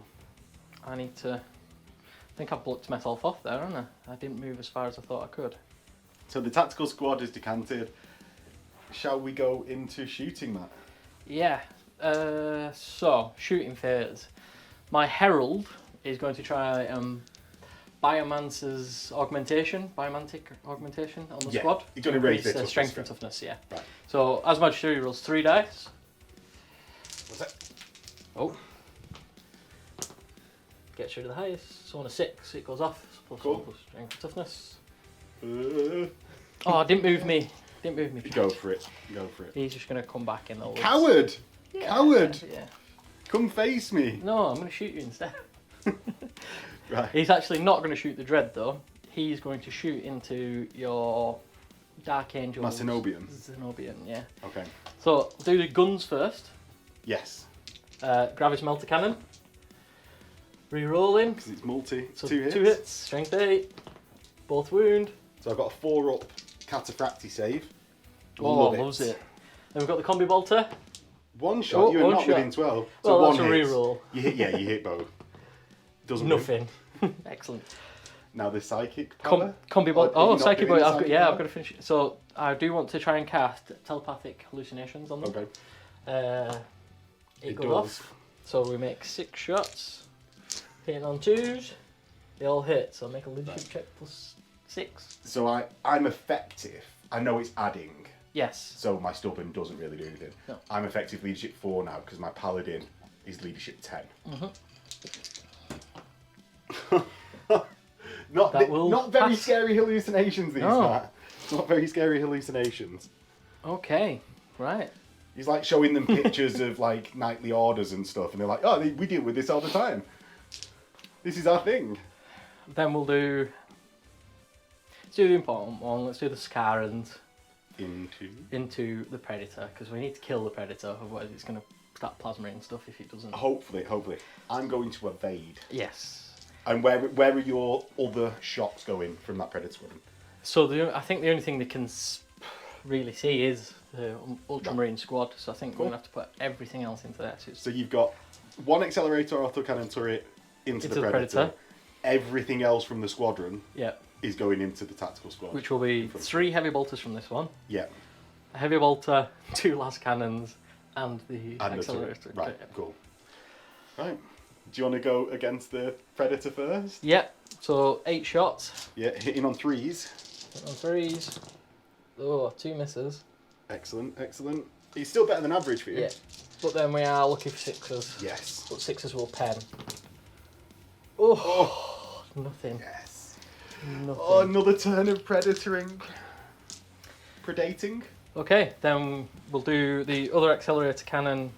I need to... I think I've blocked myself off there, haven't I? I didn't move as far as I thought I could. So the tactical squad is decanted. Shall we go into shooting, Matt? Yeah, so, shooting phase. My Herald is going to try Biomancer's augmentation, biomantic augmentation on the Yeah, squad. you're gonna raise Increase their strength toughness, and toughness, yeah. Right. So, as Magisterial rolls 3 dice. What's that? Oh. Gets rid of the highest. So on a 6, it goes off. Plus Cool. 1 plus strength and toughness. Uh, Oh, didn't move me. Didn't move me. Go for it. Go for it. He's just going to come back in the woods. Coward! Yeah, Coward! Yeah. Come face me. No, I'm going to shoot you instead. Right. He's actually not going to shoot the Dread though. He's going to shoot into your Dark Angels. My Cenobian? Cenobian, yeah. Okay. So, do the guns first. Yes. Gravis Melter Cannon. Re-rolling. Because it's multi. So 2 hits. 2 hits, strength 8. Both wound. So I've got a 4-up Cataphracti save. Oh, loves it. Then we've got the Combi Bolter. One shot, you're not shot. within 12. So Well, one that's a hit. re-roll. You hit both. Doesn't win. Nothing. Excellent. Now the psychic power. Combi Bolter. Oh, psychic power. Bolter. I've got to finish it. So I do want to try and cast telepathic hallucinations on them. Okay. It goes off. So we make 6 shots. Hitting on 2s. They all hit. So make a leadership check plus 6. So I'm effective. I know it's adding. Yes. So my stubborn doesn't really do anything. No. I'm effective leadership 4 now because my paladin is leadership 10. Not very scary hallucinations these, Matt. Not very scary hallucinations. Okay, right. He's like showing them pictures of like nightly orders and stuff, and they're like, "Oh, we deal with this all the time. This is our thing." Then we'll do. Let's do the important one. Let's do the Scarans into the Predator, because we need to kill the Predator, otherwise it's going to start plasmaing stuff if it doesn't. Hopefully. I'm going to evade. Yes. And where are your other shots going from that Predator squadron? So I think the only thing they can really see is the Ultramarine squad. So I think we're going to have to put everything else into there. So you've got 1 accelerator autocannon turret into the Predator. Everything else from the squadron is going into the tactical squad. Which will be 3 heavy bolters from this one. Yeah. A heavy bolter, 2 las cannons, and the accelerator. Right, cool. Right. Do you want to go against the Predator first? Yep. So 8 shots. Yeah, hitting on 3s. Hitting on 3s. Oh, 2 misses. Excellent. He's still better than average for you. Yeah. But then we are looking for 6s. Yes. But 6s will pen. Oh. Nothing. Yes. Nothing. Oh, another turn of Predatoring. Predating. Okay, then we'll do the other accelerator cannon.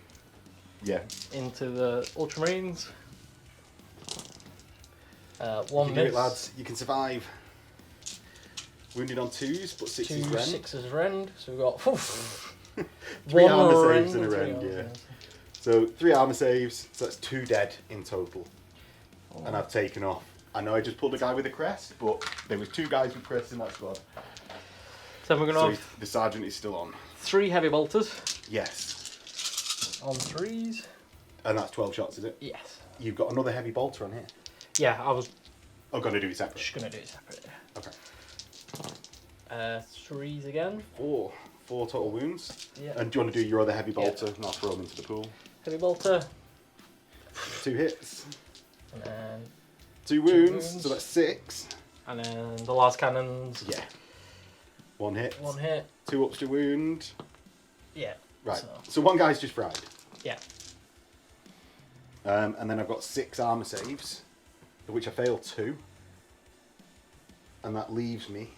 Yeah. Into the Ultramarines. 1 you miss. Do it, lads. You can survive. Wounded on 2s, but 6 is rend. 6 is rend. So we've got 3 armor saves and a rend. Yeah. So 3 armor saves. So that's 2 dead in total. Oh. And I've taken off. I know I just pulled a guy with a crest, but there was 2 guys with crests in that squad. So we're going to have the sergeant is still on. 3 heavy bolters. Yes. On 3s. And that's 12 shots, is it? Yes. You've got another heavy bolter on here. Yeah, I was. Oh, going to do it separate. Just going to do it separate. Okay. 3s again. 4 total wounds. Yeah. And do you want to do your other heavy bolter? And I'll throw them into the pool. Heavy bolter. 2 hits. And then 2 wounds. So that's 6. And then the last cannons. Yeah. 1 hit. 1 hit. 2 ups to wound. Yeah. Right. So 1 guy's just fried. Yeah. And then I've got 6 armor saves, of which I failed 2. And that leaves me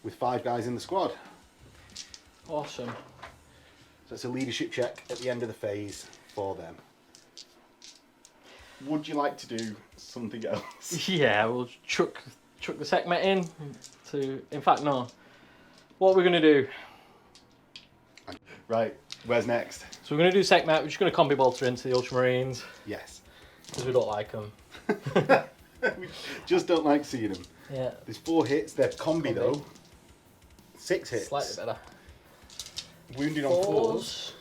with 5 guys in the squad. Awesome. So it's a leadership check at the end of the phase for them. Would you like to do something else? Yeah, we'll chuck the segment in. In fact, no. What we're going to do. Right, where's next? So we're going to do segment. We're just going to combi bolter into the Ultramarines. Yes. Because we don't like them. We just don't like seeing them. Yeah. There's 4 hits. They're combi though. 6 hits. Slightly better. Wounded on 4s.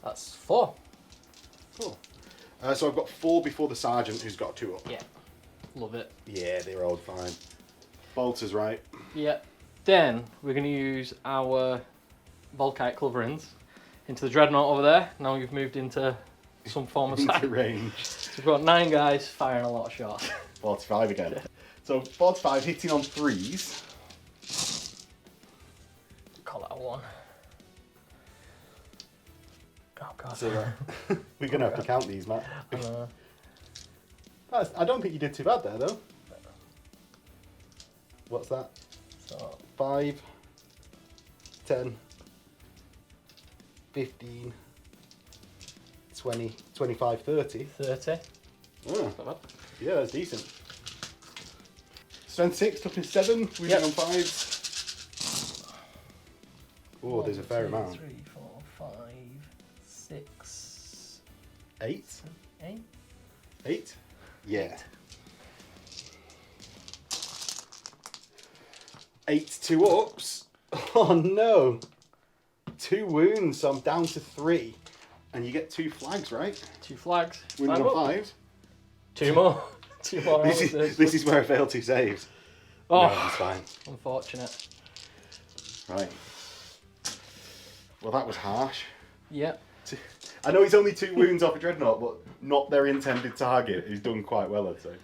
That's 4. Cool. So I've got 4 before the sergeant, who's got 2 up. Yeah. Love it. Yeah, they're all fine. Bolters, right? Yeah. Then we're going to use our Volkite Culverins into the Dreadnought over there. Now we've moved into some form of into range. So we've got 9 guys firing a lot of shots. 45 again. Yeah. So 45 hitting on 3s. Call that a 1. Oh god. So we're going to have to count these, Matt. I don't think you did too bad there though. What's that? So 5, 10, 15, 20, 25, 30. 30. Oh, yeah, that's decent. Strength 6, toughness 7, wounding Yep. on 5s. Oh, there's a fair amount. 3, 4, 5, 6, 8? 8. 8? Yeah. 8 2 ups. Oh no. 2 wounds, so I'm down to 3. And you get 2 flags, right? 2 flags. Wounding on 5. 2 more. 2 more. This is where I failed 2 saves. Oh, No, it's fine. Unfortunate. Right. Well, that was harsh. Yep. I know he's only 2 wounds off a dreadnought, but not their intended target. He's done quite well, I'd say.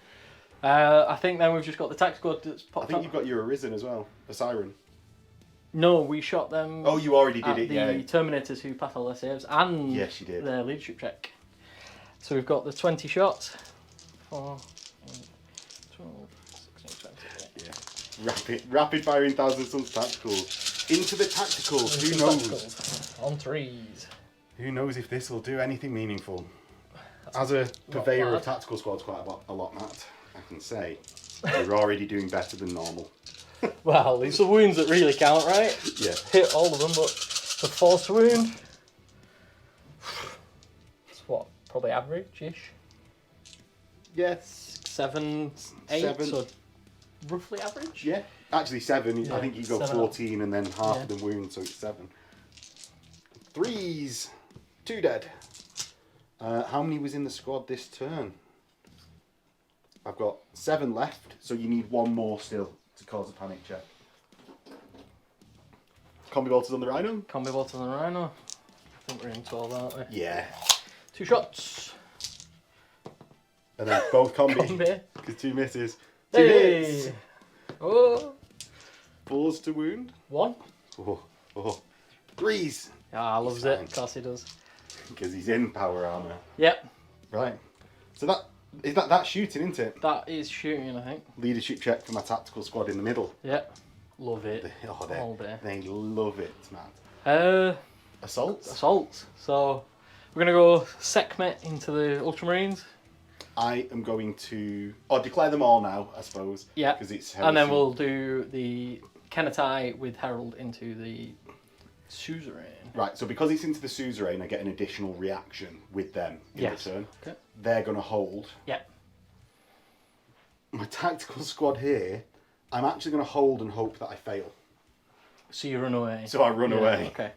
I think then we've just got the tax squad that's popped I think up. you've got your Arisen as well, a Siren. No, we shot them. Oh, you already did it, the yeah. Terminators who passed all their saves and Yes, you did. their leadership check. So we've got the 20 shots. 4, 8, 12, 16, 20. Yeah. Rapid firing Thousand Suns tacticals. Into the tacticals. Who knows? Tacticals. On 3s. Who knows if this will do anything meaningful? As a purveyor of tactical squads quite a lot, Matt, I can say you're already doing better than normal. Well, these are wounds that really count, right? Yeah. Hit all of them, but the force wound. It's what? Probably average-ish? Yes. 7, 8, 7. so roughly average? Yeah. Actually 7. Yeah, I think you go 7 14 and then half Yeah. of them wound, so it's 7. 3s. 2 dead. How many was in the squad this turn? I've got 7 left, so you need 1 more still to cause a panic check. Combi bolters on the Rhino? Combi bolts on the Rhino. I think we're in 12, aren't we? Yeah. 2 shots. And then both combi. Combi. Because 2 misses. 2 Hey! hits. Oh! 4s to wound. 1. Oh. 3s. Ah, loves He's it. fine. Of course he does. Because he's in power armor. Yep. Right. So that's shooting, isn't it? That is shooting, I think. Leadership check for my tactical squad in the middle. Yep. Love it. All day. They love it, man. Assaults? Assaults. So, we're going to go Sekhmet into the Ultramarines. I am going to... Or declare them all now, I suppose. Yeah. Because it's Heresy. And then we'll do the Kenetai with Herald into the Suzerain. Right, so because it's into the Suzerain, I get an additional reaction with them in return. Okay. They're going to hold. Yep. My tactical squad here, I'm actually going to hold and hope that I fail. So you run away. So I run away. Okay.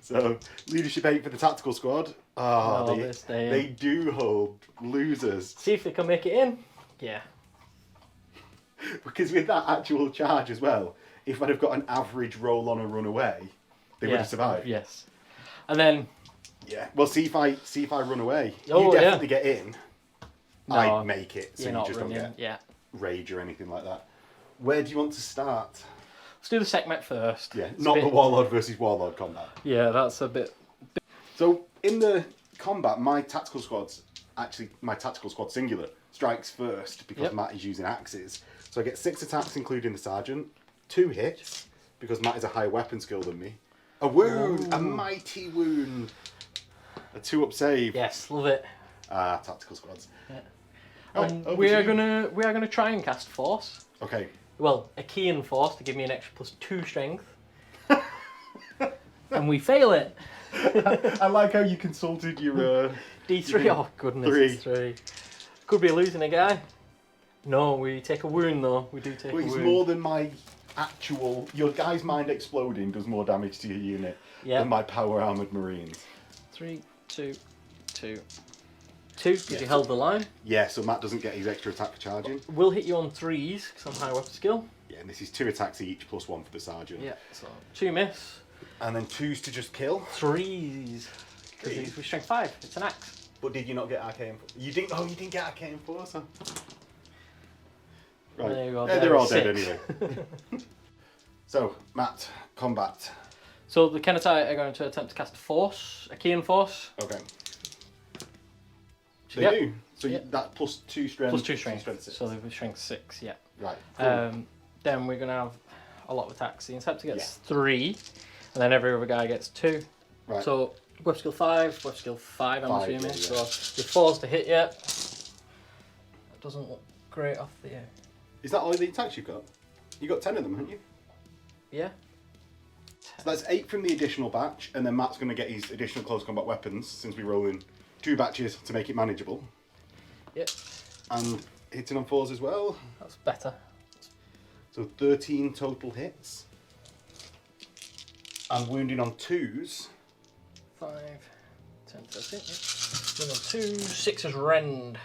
So, leadership 8 for the tactical squad. They do hold. Losers. See if they can make it in. Yeah. Because with that actual charge as well, if I'd have got an average roll on a run away, they would have survived. Yes. And then... Yeah. Well, see if I run away. Oh, you definitely get in. No, I make it, so you're you not just running. don't get Yeah. rage or anything like that. Where do you want to start? Let's do the Sekhmet first. Yeah, It's a not bit- the Warlord versus Warlord combat. Yeah, that's a bit... So in the combat, my tactical squad singular strikes first because Yep. Matt is using axes. So I get 6 attacks, including the sergeant, 2 hits because Matt is a higher weapon skill than me, a wound, a mighty wound, a 2-up save. Yes, love it. Tactical squads. Yeah. Oh, And over we to are you. gonna try and cast Force. Okay. Well, a key in Force to give me an extra +2 strength. And we fail it. I like how you consulted your D3. Oh goodness, 3. it's 3. Could be losing a guy. No, we take a wound though. We do take Well, a it's wound. more than my actual. Your guy's mind exploding does more damage to your unit Yeah. than my power armored Marines. 3, 2, 2. 2 because you held the line. Yeah, so Matt doesn't get his extra attack for charging. We'll hit you on 3s because I'm high weapon skill. Yeah, and this is 2 attacks each plus 1 for the sergeant. Yeah, so 2 miss. And then 2s to just kill. 3s. Because he's with strength 5. It's an axe. But did you not get arcane? You didn't. Oh, you didn't get arcane force. Huh? Right. There you go, Yeah, there they're all is dead 6. anyway. So Matt, combat. So the Kenetai are going to attempt to cast Force, a key in Force. Okay. So, They yep. do. So that plus 2 strength. Plus 2 strength. 6. So they've strength 6. Yeah. Right. Cool. Then we're going to have a lot of attacks. The Inceptor gets 3, and then every other guy gets 2. Right. So weapon skill 5, weapon skill 5. I'm 5, assuming. yeah. So you're forced to hit yet. That doesn't look great off the Is that all the attacks you've got? You got 10 of them, haven't you? Yeah. So that's 8 from the additional batch, and then Matt's going to get his additional close combat weapons since we roll in 2 batches to make it manageable. Yep. And hitting on 4s as well. That's better. So 13 total hits. And wounding on 2s. 5, 10, 13. Yep. 1 on 2, 6 is rend.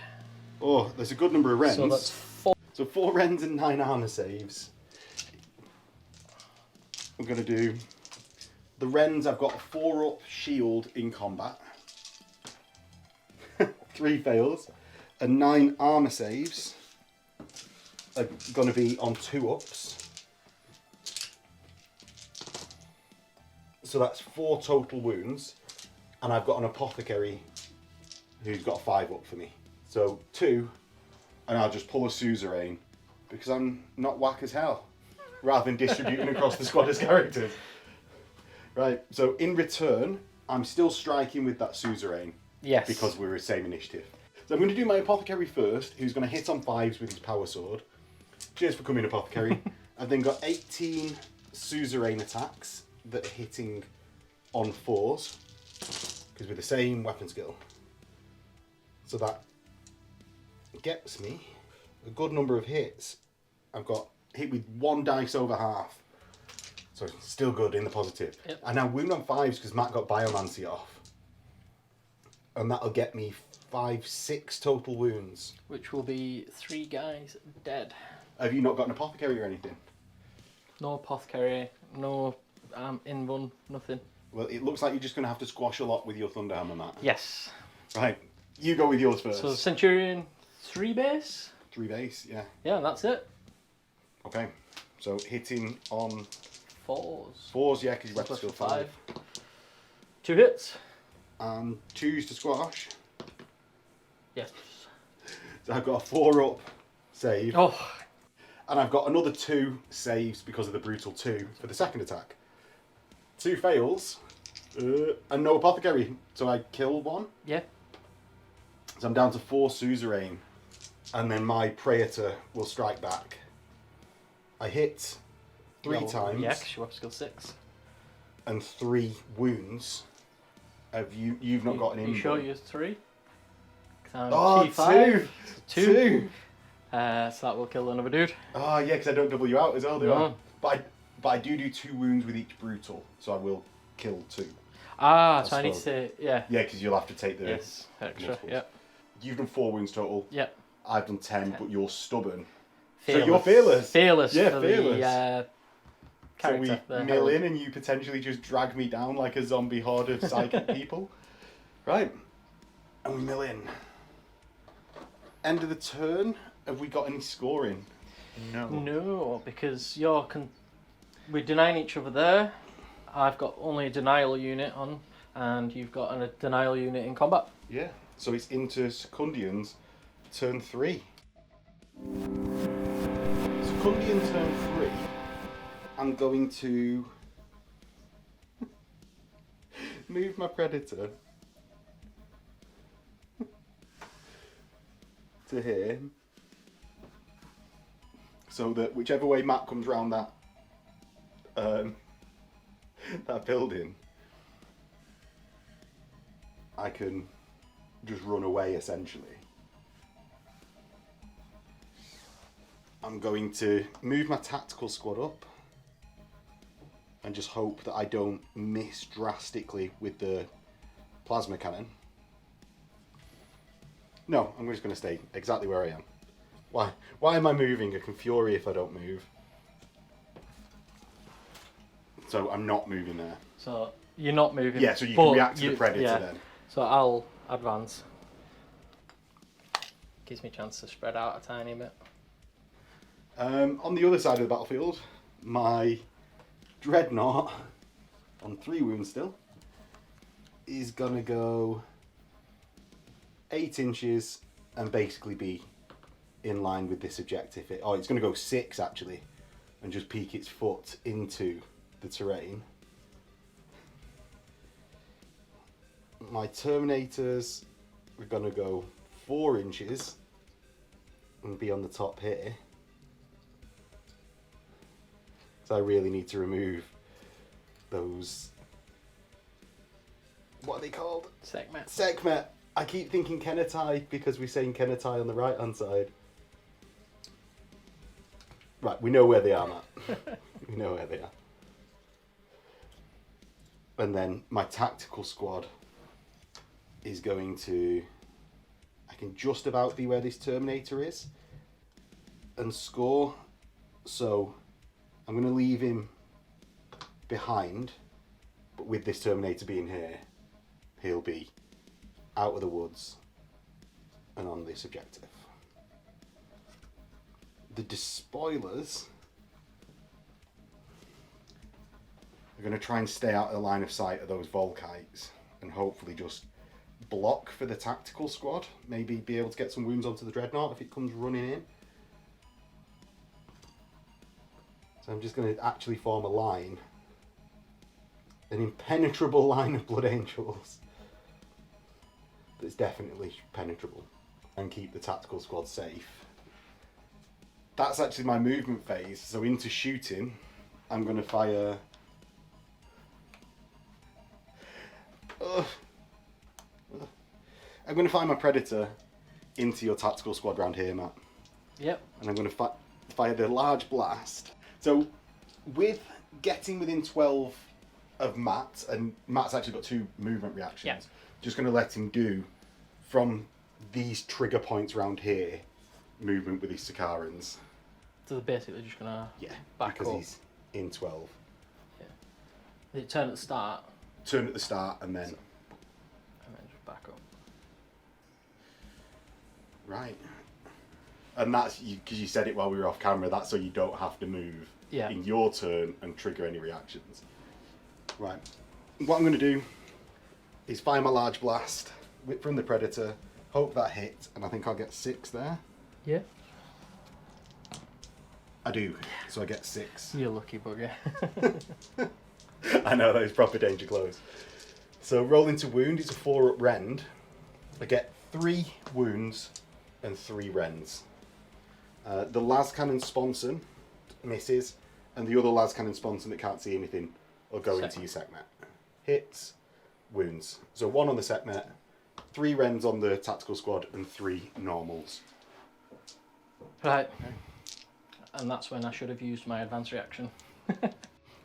Oh, there's a good number of rends. So that's 4. So 4 rends and 9 armor saves. We're going to do the rends. I've got a 4-up shield in combat. 3 fails. And 9 armor saves are going to be on 2-ups. So that's 4 total wounds. And I've got an apothecary who's got a 5-up for me. So 2, and I'll just pull a suzerain because I'm not whack as hell, rather than distributing across the squad as characters. Right, so in return, I'm still striking with that suzerain. Yes. Because we're the same initiative. So I'm going to do my apothecary first, who's going to hit on 5s with his power sword. Cheers for coming, apothecary. I've then got 18 suzerain attacks that are hitting on 4s, because we're the same weapon skill. So that gets me a good number of hits. I've got hit with 1 dice over half. So still good in the positive. Yep. And now wound on 5s because Matt got Biomancy off. And that'll get me 5, 6 total wounds. Which will be 3 guys dead. Have you not got an apothecary or anything? No apothecary, no in-run, nothing. Well, it looks like you're just going to have to squash a lot with your Thunderhammer, Matt. Yes. Right, you go with yours first. So Centurion, 3 base? 3 base, yeah. Yeah, and that's it. Okay, so hitting on 4s. 4s, yeah, because your weapon's still 5. 2 hits. And 2s to squash. Yes. So I've got a 4-up save. Oh. And I've got another 2 saves because of the brutal 2 for the second attack. 2 fails. And no apothecary. So I kill 1. Yeah. So I'm down to 4 suzerain. And then my praetor will strike back. I hit 3 times. Yeah, because you have skill 6. And 3 wounds. You've not got an You injury. sure you're 3? Oh, 2. 2. So that will kill another dude. Oh, yeah, because I don't double you out as well, do No. I? But I do 2 wounds with each brutal, so I will kill 2. Ah, I so I need suppose. to, yeah. Yeah, because you'll have to take the... Yes, extra, multiples. yeah. You've done 4 wounds total. Yeah. I've done 10, but you're stubborn. Fearless. So you're fearless. Fearless Yeah, for fearless. the character. So we mill in and you potentially just drag me down like a zombie horde of psychic people. Right. And we mill in. End of the turn. Have we got any scoring? No. No, because we're denying each other there. I've got only a denial unit on, and you've got a denial unit in combat. Yeah. So it's into Secundians, turn 3. Secundian turn 3. I'm going to move my predator to here, so that whichever way Matt comes round that that building, I can just run away essentially. I'm going to move my tactical squad up and just hope that I don't miss drastically with the plasma cannon. No, I'm just going to stay exactly where I am. Why am I moving? I can fury if I don't move. So I'm not moving there. So you're not moving. Yeah, so you can react to the predator yeah. then. So I'll advance. Gives me a chance to spread out a tiny bit. On the other side of the battlefield, my dreadnought, on 3 wounds still, is gonna go 8 inches and basically be in line with this objective. It's gonna go 6 actually, and just peek its foot into the terrain. My Terminators are gonna go 4 inches and be on the top here. So I really need to remove those... What are they called? Sekhmet. Sekhmet. I keep thinking Kenetai because we're saying Kenetai on the right-hand side. Right, we know where they are, Matt. We know where they are. And then my tactical squad is going to... I can just about be where this Terminator is and score. So I'm going to leave him behind, but with this Terminator being here, he'll be out of the woods and on this objective. The despoilers are going to try and stay out of the line of sight of those Volkites and hopefully just block for the tactical squad. Maybe be able to get some wounds onto the Dreadnought if it comes running in. So I'm just going to actually form a line. An impenetrable line of Blood Angels. That's definitely penetrable. And keep the tactical squad safe. That's actually my movement phase. So into shooting, I'm going to fire... I'm going to fire my Predator into your tactical squad round here, Matt. Yep. And I'm going to fire the large blast. So with getting within 12 of Matt, and Matt's actually got 2 movement reactions, yep. Just going to let him do, from these trigger points around here, movement with his Sakarans. So they're basically just going to back because up. He's in 12. Yeah. They turn at the start. Turn at the start and then... And then just back up. Right. And that's, because you said it while we were off camera, that's so you don't have to move in your turn and trigger any reactions. Right. What I'm going to do is fire my large blast from the Predator, hope that hit, and I think I'll get 6 there. Yeah. I do, so I get 6. You're lucky bugger. I know, that is proper danger close. So roll into wound, it's a 4-up rend. I get 3 wounds and 3 rends. The las cannon sponson misses, and the other las cannon sponson that can't see anything will go into your Sekhmet. Hits, wounds. So 1 on the Sekhmet, 3 rends on the tactical squad, and 3 normals. Right. Okay. And that's when I should have used my advanced reaction.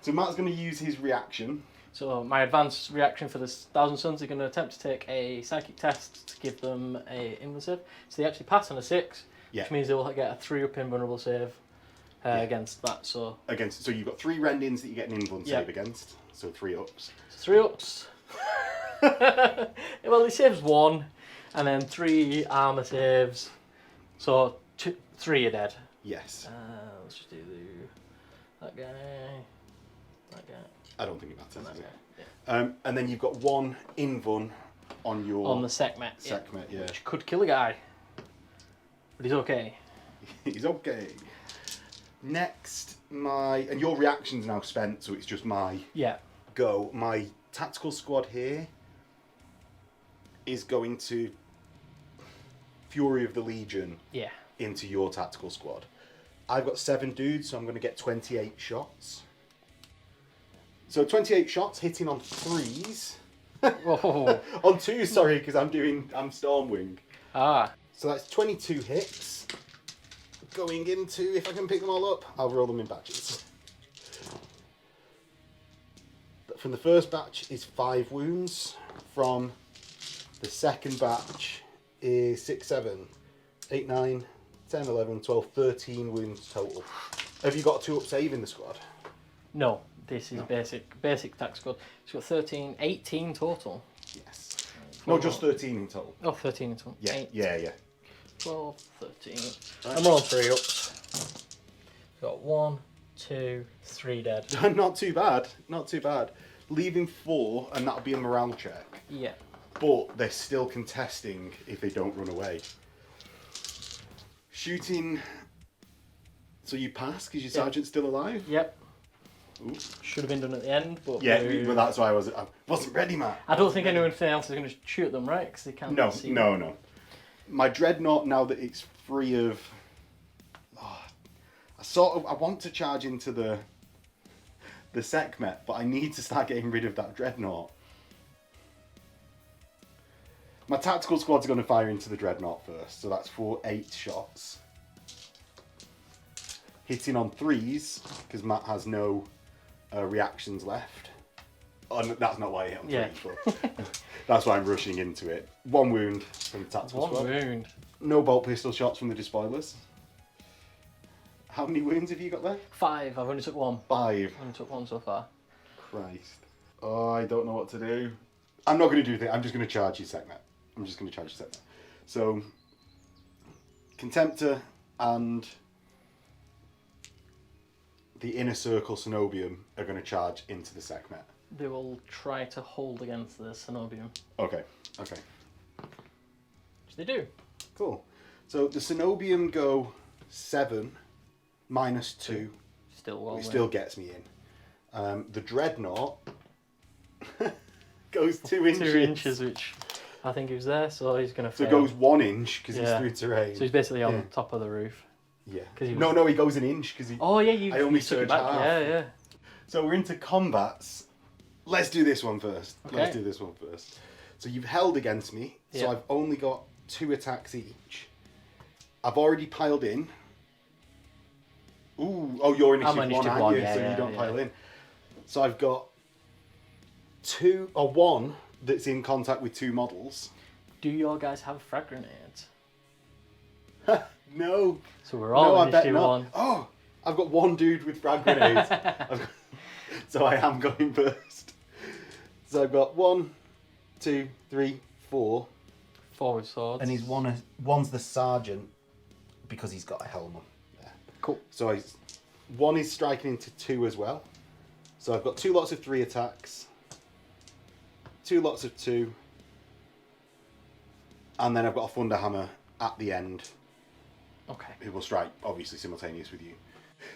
So Matt's going to use his reaction. So my advanced reaction for the Thousand Suns are going to attempt to take a psychic test to give them a invuln save. So they actually pass on a 6, which means they will get a 3-up invulnerable save against that. So you've got 3 rendings that you get an invuln save against. So 3 ups. So 3 ups. Well, he saves 1, and then 3 armor saves. So 3 are dead. Yes. Let's just do that guy. That guy. I don't think it matters. And then you've got 1 invuln on the Sekhmet. Sekhmet, which could kill a guy, but he's okay. He's okay. Next, and your reaction's now spent, so it's just my go. My tactical squad here is going to Fury of the Legion into your tactical squad. I've got 7 dudes, so I'm going to get 28 shots. So 28 shots hitting on 3s. Oh. On 2, sorry, because I'm Stormwing. Ah. So that's 22 hits. Going into, if I can pick them all up, I'll roll them in batches. From the first batch is 5 wounds. From the second batch is 6, 7, 8, 9, 10, 11, 12, 13 wounds total. Have you got a 2-up save in the squad? No, this is basic tax squad. It's got 18 total. Yes. No, just 13 in total. Oh, 13 in total. Yeah. 12, 13. Right. I'm on 3 ups. Got 1, 2, 3 dead. Not too bad. Leaving 4, and that'll be a morale check. Yeah. But they're still contesting if they don't run away. Shooting. So you pass because your sergeant's still alive? Yep. Ooh. Should have been done at the end, but but that's why I wasn't ready, man. I don't think anyone else is going to shoot them, right? Because they can't see. No. My Dreadnought, now that it's free of, I want to charge into the the Sekhmet, but I need to start getting rid of that Dreadnought. My tactical squad's going to fire into the Dreadnought first, so that's for 8 shots. Hitting on 3s, because Matt has no reactions left. Oh, no, that's not why I hit on 3s, but that's why I'm rushing into it. 1 wound from the tactical squad. 1 wound. No bolt pistol shots from the despoilers. How many wounds have you got there? 5. I've only took 1. 5. I've only took 1 so far. Christ. Oh, I don't know what to do. I'm not going to do that. I'm just going to charge you Sekhmet. I'm just going to charge you Sekhmet. So, Contemptor and the Inner Circle Cenobium are going to charge into the Sekhmet. They will try to hold against the Cenobium. Okay, okay. Which they do. Cool. So the Cenobium go 7 minus 2. Still well. Which still gets me in. The Dreadnought goes 2 inches. 2 inches, which I think he was there, so he's going to fail. So it goes 1 inch because he's through terrain. So he's basically on top of the roof. Yeah. No, he goes an inch because he. Oh yeah, I only took surge it back. half. Yeah. So we're into combats. Let's do this one first. Okay. So you've held against me, so I've only got 2 attacks each. I've already piled in. Ooh, oh, you're initiative 1, aren't you? So you don't pile in. So I've got 1 that's in contact with 2 models. Do your guys have frag grenades? No. So we're all initiative 1. Oh, I've got 1 dude with frag grenades. So I am going first. So I've got 1, 2, 3, 4. 4 with swords. And one's the sergeant because he's got a helm on. There. Cool. So 1 is striking into 2 as well. So I've got 2 lots of 3 attacks, 2 lots of 2, and then I've got a Thunderhammer at the end. Okay. Who will strike, obviously, simultaneous with you.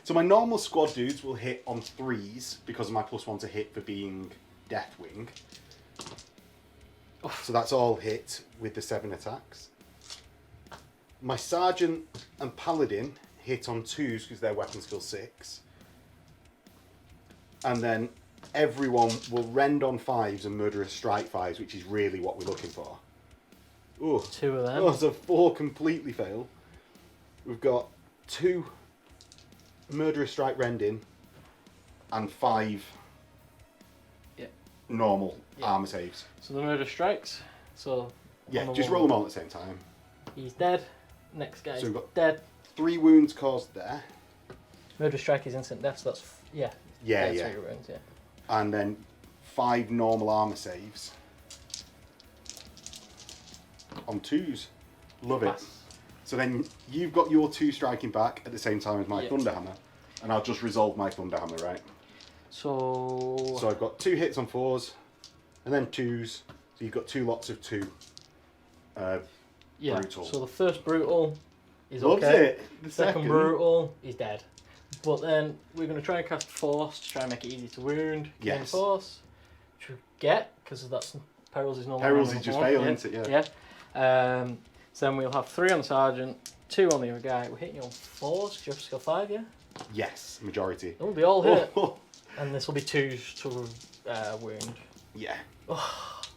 So my normal squad dudes will hit on 3s because of my +1 to hit for being Deathwing. So that's all hit with the 7 attacks. My Sergeant and Paladin hit on 2s because they're weapon skill 6. And then everyone will rend on 5s and murderous strike 5s, which is really what we're looking for. Ooh. 2 of them. Oh, so 4 completely fail. We've got 2 murderous strike rending and 5 normal armor saves. So the murder strikes. So just roll them all at the same time. He's dead. Next guy's So we've got dead. 3 wounds caused there. Murder strike is instant death. So that's 3 wounds. Yeah. And then 5 normal armor saves on 2s. Love it. So then you've got your 2 striking back at the same time as my Thunderhammer, and I'll just resolve my Thunderhammer, right? So I've got 2 hits on 4s, and then 2s. So you've got 2 lots of 2. Brutal. So the first brutal is Loves okay. it. The second brutal is dead. But then we're going to try and cast Force to try and make it easy to wound. Yes. Force, which we get because that's Perils is normal. Perils is just failing, isn't it? Yeah. So then we'll have 3 on the sergeant, 2 on the other guy. We're hitting you on 4s because you have skill 5, yeah? Yes, majority. Oh, they all hit. And this will be 2s to wound. Yeah.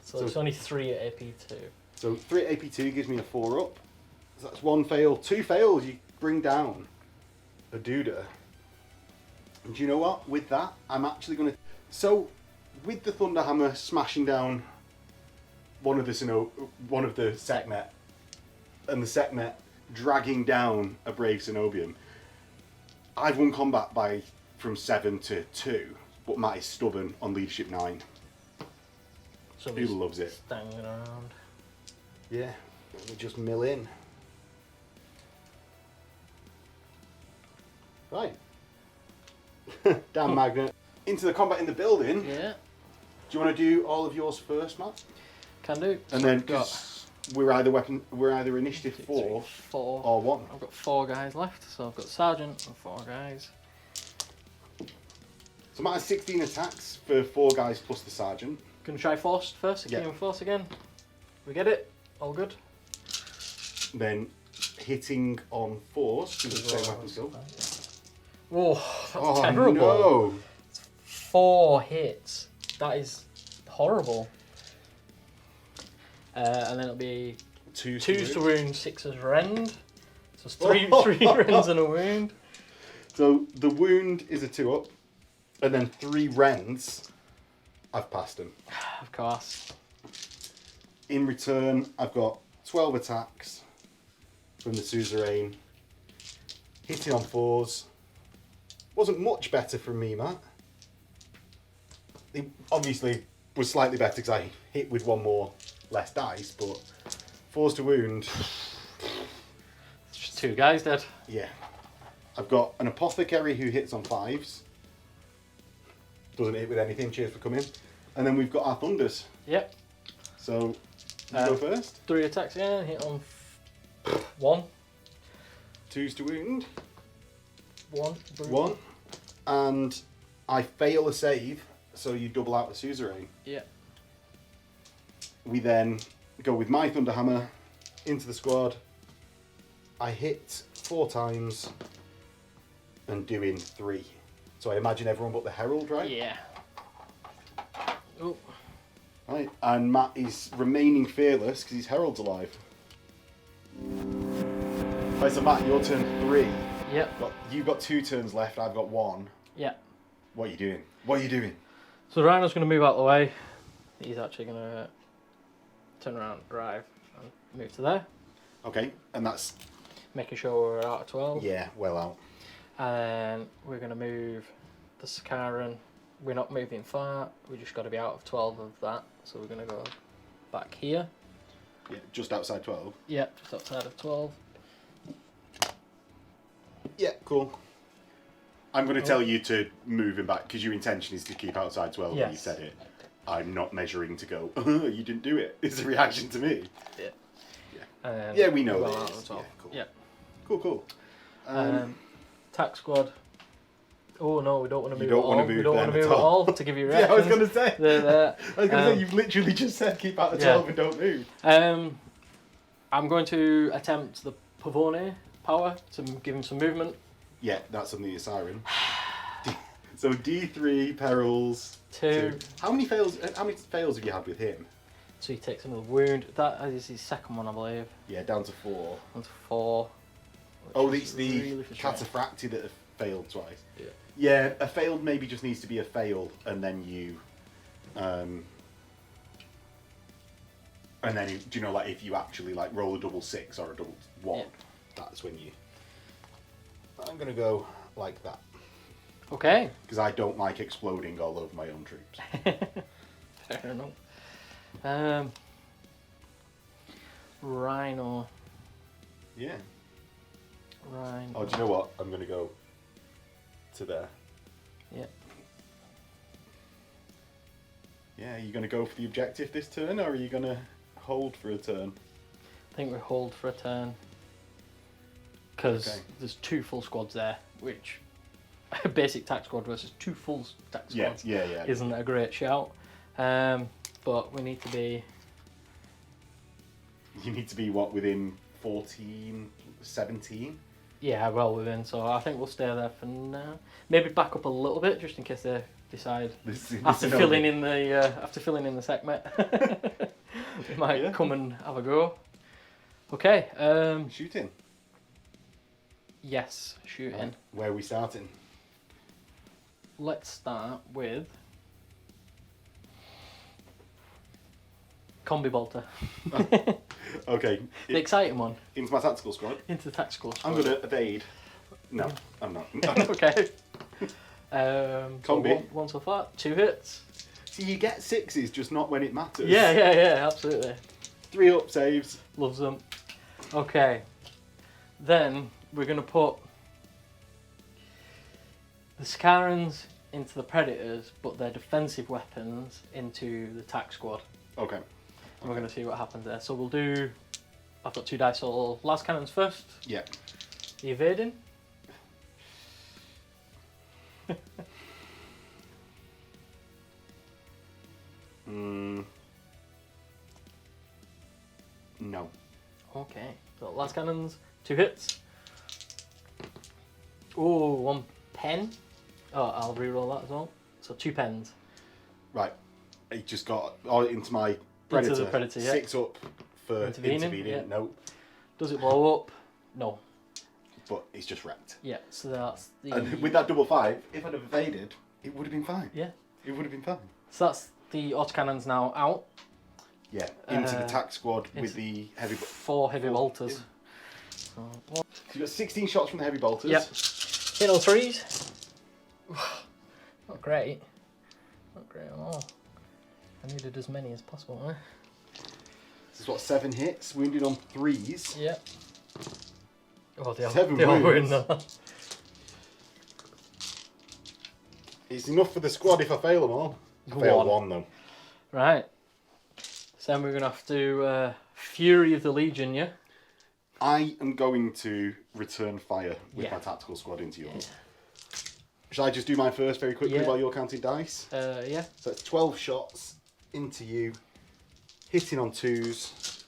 So it's only 3 at AP 2. So 3 at AP 2 gives me a 4 up. So that's 1 fail. 2 fails, you bring down a Duda. And do you know what? With that, I'm actually going to... So, with the Thunderhammer smashing down one of the Sekhmet, and the Sekhmet dragging down a Brave Cenobium, I've won combat from 7 to 2, but Matt is stubborn on leadership 9. So Who loves it? Standing around. Yeah, we just mill in. Right. Damn magnet. Into the combat in the building. Yeah. Do you want to do all of yours first, Matt? Can do. And then we're either initiative 4 or 1. I've got 4 guys left, so I've got sergeant and 4 guys. So Matt has 16 attacks for 4 guys plus the sergeant. Gonna try Force first. Again, Force again. We get it. All good. Then hitting on Force with the same weapon skill. Oh, that's terrible. No. 4 hits. That is horrible. And then it'll be 2 to wound, 6 as rend. So it's 3 rends and a wound. So the wound is a 2 up, and then 3 rends. I've passed him. Of course. In return, I've got 12 attacks from the suzerain. Hitting on 4s. Wasn't much better from me, Matt. It obviously was slightly better because I hit with 1 more less dice, but 4s to wound. It's just 2 guys dead. Yeah. I've got an apothecary who hits on 5s. Doesn't hit with anything. Cheers for coming. And then we've got our thunders. Yep. So, you go first. 3 attacks, yeah. Hit on 1. 2s to wound. 1. And I fail a save, so you double out the suzerain. Yeah. We then go with my thunderhammer into the squad. I hit 4 times and doing 3. So I imagine everyone but the herald, right? Yeah. Oh. Right, and Matt is remaining fearless because his herald's alive. Right, so Matt, your turn 3. Yep. You've got 2 turns left, I've got 1. Yeah. What are you doing? What are you doing? So Rhino's going to move out of the way. He's actually going to turn around, drive, and move to there. Okay, and that's... Making sure we're out of 12. Yeah, well out. And we're going to move the Sakaran. We're not moving far, we just got to be out of 12 of that. So we're going to go back here. Yeah, just outside 12. Yeah, just outside of 12. Yeah, cool. I'm going to tell you to move him back because your intention is to keep outside 12 when you Yes. said it. I'm not measuring to go, you didn't do it. It's a reaction to me. Yeah. Yeah. Yeah, we know go this. out of 12. Yeah, cool. Yeah. Cool. Attack squad. Oh no, we don't want to move You don't at want all. to move We don't them want to move at at all to give you Yeah, reactions. I was going to say. They're there. I was going to say, you've literally just said keep out of 12 and don't move. I'm going to attempt the Pavone power to give him some movement. Yeah, that's something your siren. So D3 perils. 2. How many fails have you had with him? So he takes another wound. That is his second one, I believe. Yeah, down to 4. That's 4. Oh, it's the really frustrating. cataphracti that have failed twice. Yeah. Yeah, a failed maybe just needs to be a fail, and then you, and then do you know, like if you actually like roll a double 6 or a double 1, that's when you. I'm gonna go like that Okay. because I don't like exploding all over my own troops. Fair enough. Rhino. Yeah. Rhino. Oh, do you know what? I'm gonna go to there. Yeah. Yeah, are you gonna go for the objective this turn, or are you gonna hold for a turn? I think we hold for a turn. Because Okay. there's 2 full squads there, which a basic tack squad versus 2 full tack squads Yeah. isn't a great shout. But we need to be... You need to be what, within 14, 17? Yeah, well within, so I think we'll stay there for now. Maybe back up a little bit, just in case they decide after filling in the segment, they might come and have a go. Okay. Shooting. Yes, shooting. Right. Where are we starting? Let's start with Combi Bolter. Okay. The exciting one. Into my tactical squad. Into the tactical squad. I'm going to evade. No, I'm not. Okay. Combi. So one so far. 2 hits. So you get 6s, just not when it matters. Yeah, absolutely. 3 up saves. Loves them. Okay. Then we're going to put the Scarans into the Predators, but their defensive weapons into the tack squad. Okay. And we're going to see what happens there. So we'll do... I've got 2 dice, so last cannons first. Yeah. The evading. No. Okay. So last cannons, 2 hits. Oh, 1 pen. Oh, I'll re-roll that as well. So 2 pens. Right. He just got into my Predator. Into the Predator, yeah. 6 up for intervening. Yeah. Nope. Does it blow up? No. But it's just wrecked. Yeah, so that's the... And with that double 5, if I'd have evaded, it would have been fine. Yeah. It would have been fine. So that's the autocannons now out. Yeah, into the tac squad with the heavy... 4 heavy bolters. Yeah. So you've got 16 shots from the heavy bolters. Yep. Hit on 3s. Not great. Not great at all. I needed as many as possible, eh? This is what, 7 hits, wounded on 3s. Yep. Oh, they Seven are in wounds. there. It's enough for the squad if I fail them all. I failed 1 though. Right. So then we're going to have to Fury of the Legion, yeah? I am going to return fire with my tactical squad into yours. Shall I just do mine first very quickly while you're counting dice? Yeah. So it's 12 shots into you, hitting on 2s.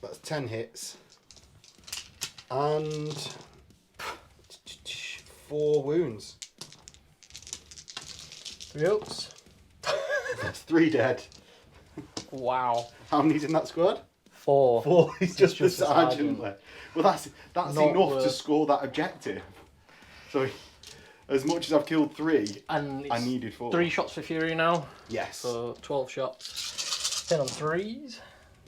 That's 10 hits. And 4 wounds. 3 oaks. That's 3 dead. Wow. How many's in that squad? 4. 4. He's just the the sergeant left. Well, that's Not enough to score that objective. So, as much as I've killed 3, and I needed 4. 3 shots for Fury now. Yes. So 12 shots. Hit on 3s,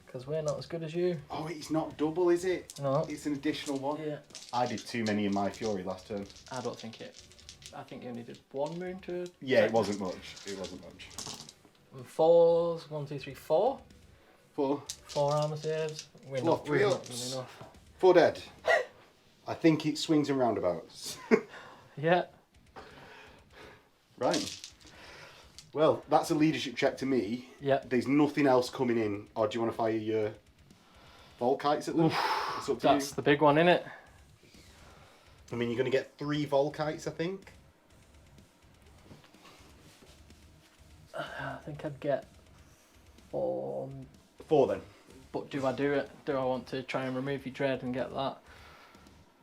because we're not as good as you. Oh, it's not double, is it? No. It's an additional 1. Yeah. I did too many in my Fury last turn. I don't think it. I think you only did 1 wound to. Yeah, it wasn't much. It wasn't much. 4s. 1, 2, 3, 4. 4. 4 armor saves. We're 4 not 3 doing ups. enough. 4 dead. I think it swings and roundabouts. Yeah. Right. Well, that's a leadership check to me. Yeah. There's nothing else coming in. Or do you want to fire your Volkites at them? It's up to That's you. the big one, innit? I mean, you're going to get 3 Volkites, I think. I think I'd get 4. 4 then. But do I do it? Do I want to try and remove your dread and get that?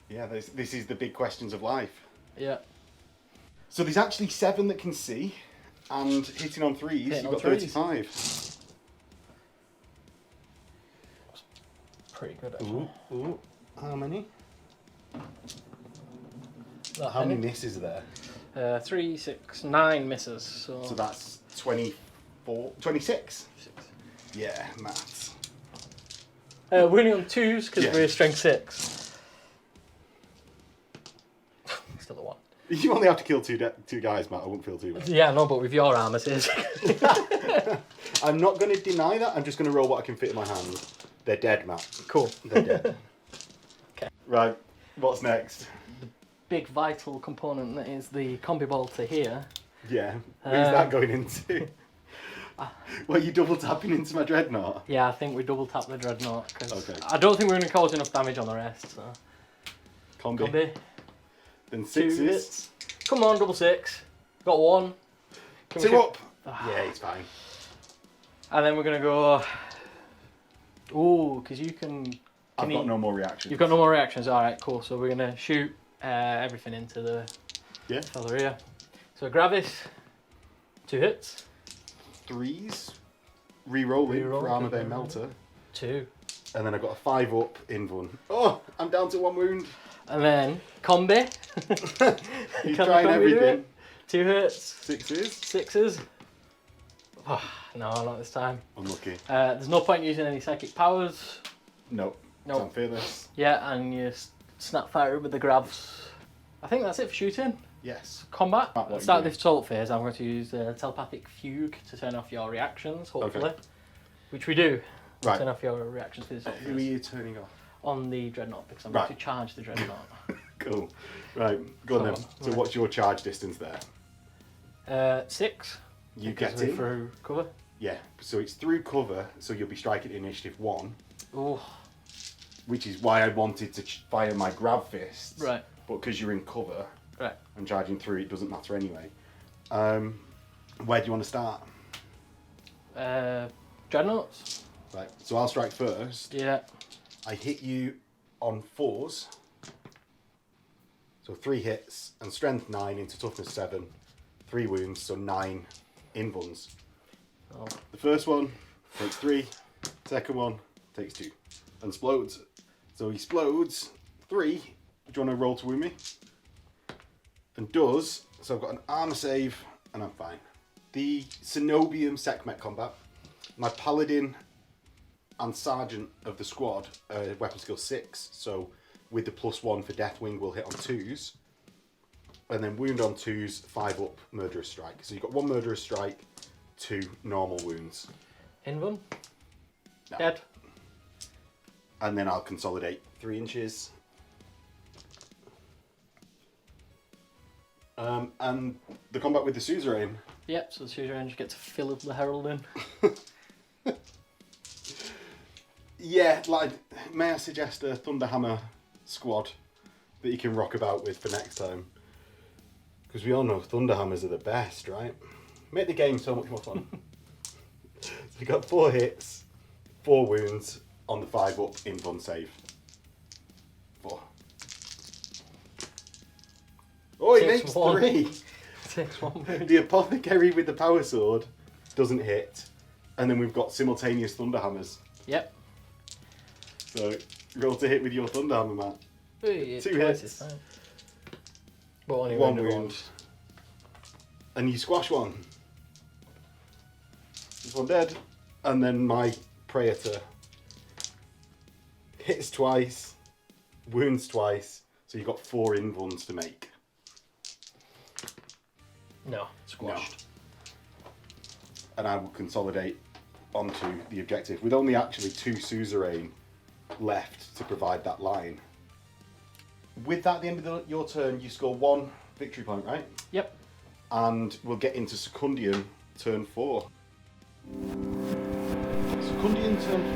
Yeah, this is the big questions of life. Yeah. So there's actually 7 that can see, and hitting on 3s, Hitting you've on got 3s. 35. Pretty good, actually. Ooh. How many? That How many many? misses are there? 3, 6, 9 misses. So that's 24, 26. 6. Yeah, maths. Winning on 2s because Yeah. we're strength 6. Still a 1. You only have to kill 2 guys, Matt. I wouldn't feel too bad. Yeah, no, but with your armor saves. I'm not going to deny that. I'm just going to roll what I can fit in my hand. They're dead, Matt. Cool. They're dead. Okay. Right. What's next? Big vital component that is the combi bolter here. Yeah. Where's that going into? Well, you double tapping into my dreadnought. Yeah, I think we double tap the dreadnought because Okay. I don't think we're going to cause enough damage on the rest. So. Combi. Two Then 6s. hits. Come on, double 6. Got 1. Can we 2 shoot- up. Yeah, it's fine. And then we're going to go... Ooh, because you can... I've got no more reactions. You've got no more reactions. Alright, cool. So we're going to shoot everything into the fella here. So Gravis, 2 hits. 3s. Re-rolling Reroll, for Armour okay. Bay Melter. 2. And then I've got a 5 up in one. Oh, I'm down to 1 wound. And then combi. He's Can trying the combi do everything. it? 2 hits. 6s. 6s. Oh, no, not this time. Unlucky. There's no point using any psychic powers. Nope. Nope. I'm fearless. Yeah, and you snap fire with the grabs. I think that's it for shooting. Yes. Combat. What At the you start of do? this assault phase, I'm going to use telepathic fugue to turn off your reactions, hopefully. Okay. Which we do. Right. Turn off your reactions for this assault Who are phase. you turning off? On the dreadnought, because I'm Right. going to charge the dreadnought. Cool. Right, go on then. So, So right. what's your charge distance there? 6. You because get we're in? through cover. Yeah, so it's through cover, so you'll be striking at initiative 1, Oh, which is why I wanted to fire my grab fists. right. But because you're in cover Right. and charging through, it doesn't matter anyway. Where do you want to start? Dreadnoughts. Right, so I'll strike first. Yeah. I hit you on 4s. So 3 hits and strength 9 into toughness 7. 3 wounds, so 9 invuns. Oh. The first one takes 3. Second one takes 2. And explodes. So he explodes 3. Do you want to roll to wound me? And does. So I've got an armor save and I'm fine. The Cenobium Sekhmet combat. My paladin and sergeant of the squad are weapon skill 6. So with the +1 for Deathwing, we'll hit on 2s. And then wound on 2s, 5 up, murderous strike. So you've got 1 murderous strike, 2 normal wounds. Invuln? No. Dead. And then I'll consolidate 3 inches. And the combat with the suzerain. Yep, so the suzerain just gets to fill the herald in. Yeah, like, may I suggest a Thunderhammer squad that you can rock about with for next time? Because we all know Thunderhammers are the best, right? Make the game so much more fun. So we got 4 hits, 4 wounds on the 5 up invuln save. 4. Oh, he makes 3. Takes 1 wound. The apothecary with the power sword doesn't hit, and then we've got simultaneous Thunderhammers. Yep. So roll to hit with your Thunderhammer, Matt. Ooh, 2 hits. But only 1 wound. wound. And you squash 1. This 1 dead. And then my Praetor hits twice, wounds twice, so you've got 4 invuns to make. No, squashed. No. And I will consolidate onto the objective with only actually 2 suzerain left to provide that line. With that, at the end of your turn, you score 1 victory point, right? Yep. And we'll get into Secundian turn 4. Secundian turn 4,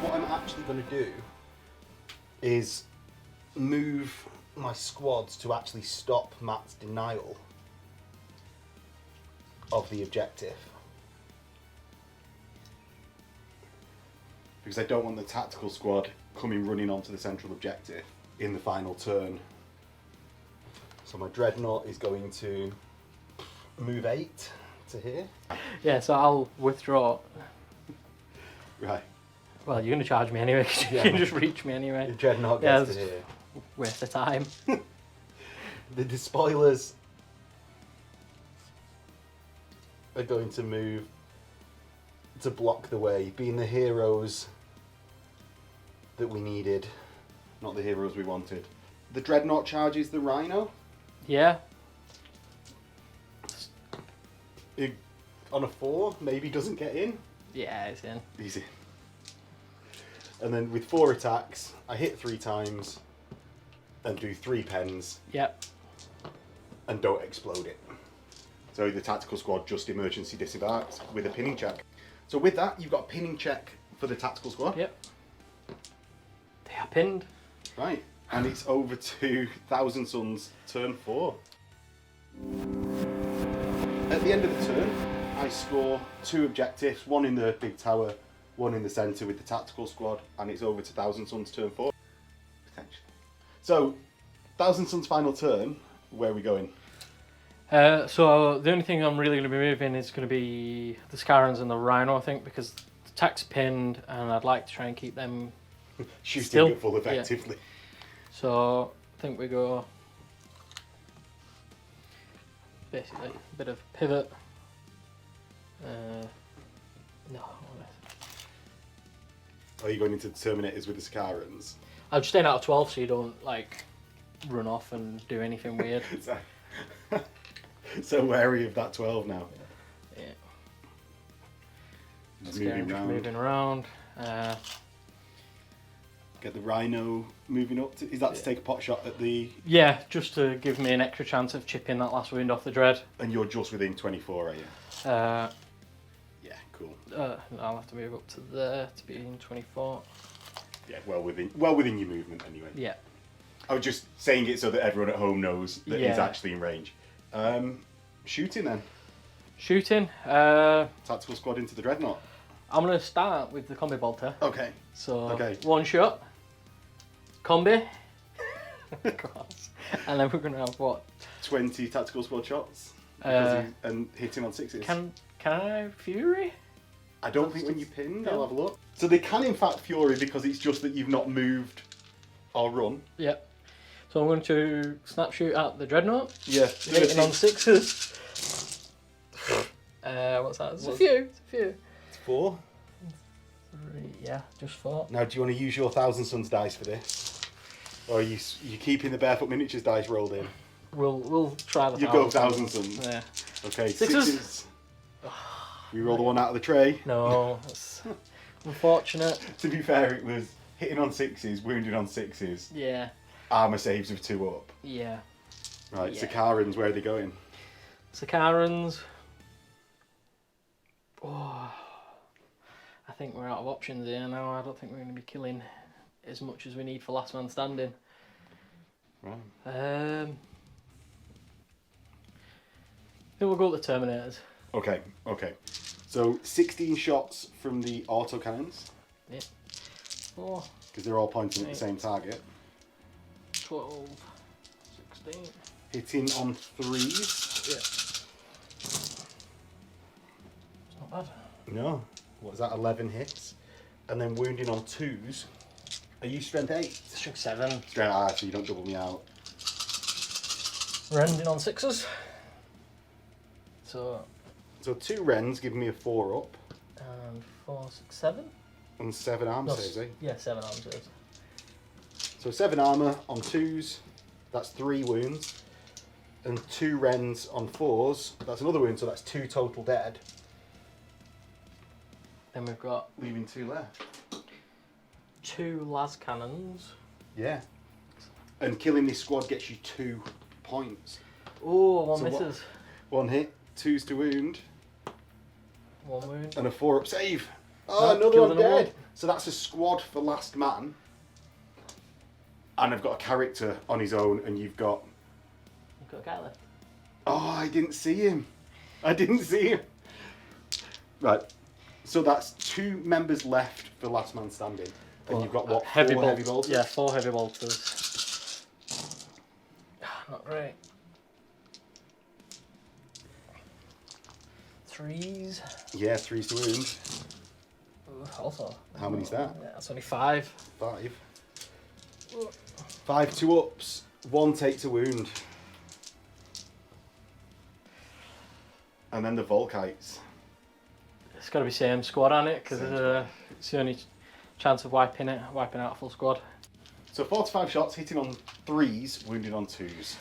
what I'm actually going to do is move my squads to actually stop Matt's denial of the objective. Because I don't want the tactical squad coming running onto the central objective in the final turn. So my Dreadnought is going to move 8 to here. Yeah, so I'll withdraw. Right. Well, you're going to charge me anyway, 'cause you can just reach me anyway. The Dreadnought gets to here. Waste of time. The Despoilers are going to move to block the way, being the heroes that we needed, not the heroes we wanted. The Dreadnought charges the Rhino. Yeah. On a 4, maybe doesn't get in. Yeah, it's in. Easy. And then with 4 attacks, I hit 3 times and do 3 pens. Yep. And don't explode it. So the tactical squad just emergency disembarks with a pinning check. So with that, you've got a pinning check for the tactical squad. Yep. They are pinned. Right. And it's over to Thousand Suns turn 4. At the end of the turn, I score 2 objectives, 1 in the big tower, 1 in the centre with the tactical squad, and it's over to Thousand Suns turn 4. Potentially. So, Thousand Suns final turn, where are we going? So the only thing I'm really going to be moving is going to be the Scarans and the Rhino, I think, because the attack's pinned, and I'd like to try and keep them shooting still at full effectively. Yeah. So I think we go basically a bit of pivot. No. Are you going into the Terminators with the Scarans? I'm just staying out of 12 so you don't like run off and do anything weird. So wary of that 12 now. Yeah. Just moving around. Get the Rhino moving up. Is that to take a pot shot at the... Yeah, just to give me an extra chance of chipping that last wound off the Dread. And you're just within 24, are you? Yeah, cool. I'll have to move up to there to be in 24. Yeah, well within your movement anyway. Yeah. I was just saying it so that everyone at home knows that he's actually in range. Shooting then. Shooting. Tactical squad into the Dreadnought. I'm going to start with the combi bolter. Okay. So, Okay. 1 shot. Combi. Of course. And then we're going to have what? 20 tactical squad shots and hitting on 6s. Can I Fury? I don't think when you pinned, I'll have a look. So they can in fact Fury because it's just that you've not moved or run. Yep. So I'm going to snap shoot at the Dreadnought. Yeah. Hitting on 6s. What's that? It's a few. It's 4. 3, yeah, just 4. Now, do you want to use your Thousand Suns dice for this? Or are you keeping the Barefoot Miniatures dice rolled in? We'll try the You go Thousand Suns. Yeah. Okay, 6s. We roll the one out of the tray. No, that's unfortunate. To be fair, it was hitting on 6s, wounded on 6s. Yeah. Armour saves of 2 up. Yeah. Right, Yeah. Sakarans, where are they going? Sakarans. Oh, I think we're out of options here now. I don't think we're going to be killing as much as we need for last man standing. Right. I think we'll go with the Terminators. Okay. So 16 shots from the autocannons. Yep. 4, Because they're all pointing at the same target. 12, 16. Hitting on 3s. Yeah. It's not bad. No. What was that? 11 hits. And then wounding on 2s. Are you strength 8? Strength 7. Strength, so you don't double me out. We're ending on 6s. So 2 Rens give me a 4 up. and 4, 6, 7. And 7 arm saves, eh? Yeah, 7 arm saves. So 7 armour on 2s. That's 3 wounds. And 2 Rens on 4s. That's another wound, so that's 2 total dead. Then we've got Leaving 2 left. 2 las cannons. Yeah. And killing this squad gets you 2 points. Oh, one So misses. 1 hit, 2s to wound, 1 wound. and a 4 up save. Oh, No, another killed one another dead. So that's a squad for last man. And I've got a character on his own, and you've got... You've got a guy left. Oh, I didn't see him. Right. So that's 2 members left for last man standing. And you've got what? Heavy 4 heavy bolters? Yeah, 4 heavy bolters. Not great. 3s. Yeah, 3s to wound. Ooh, also. How many's that? Yeah, that's only 5. 5. 5 2-ups. 1 take to wound. And then the Volkites. It's got to be same squad on it because it's the only chance of wiping out a full squad. So 45 shots, hitting on 3s, wounded on 2s.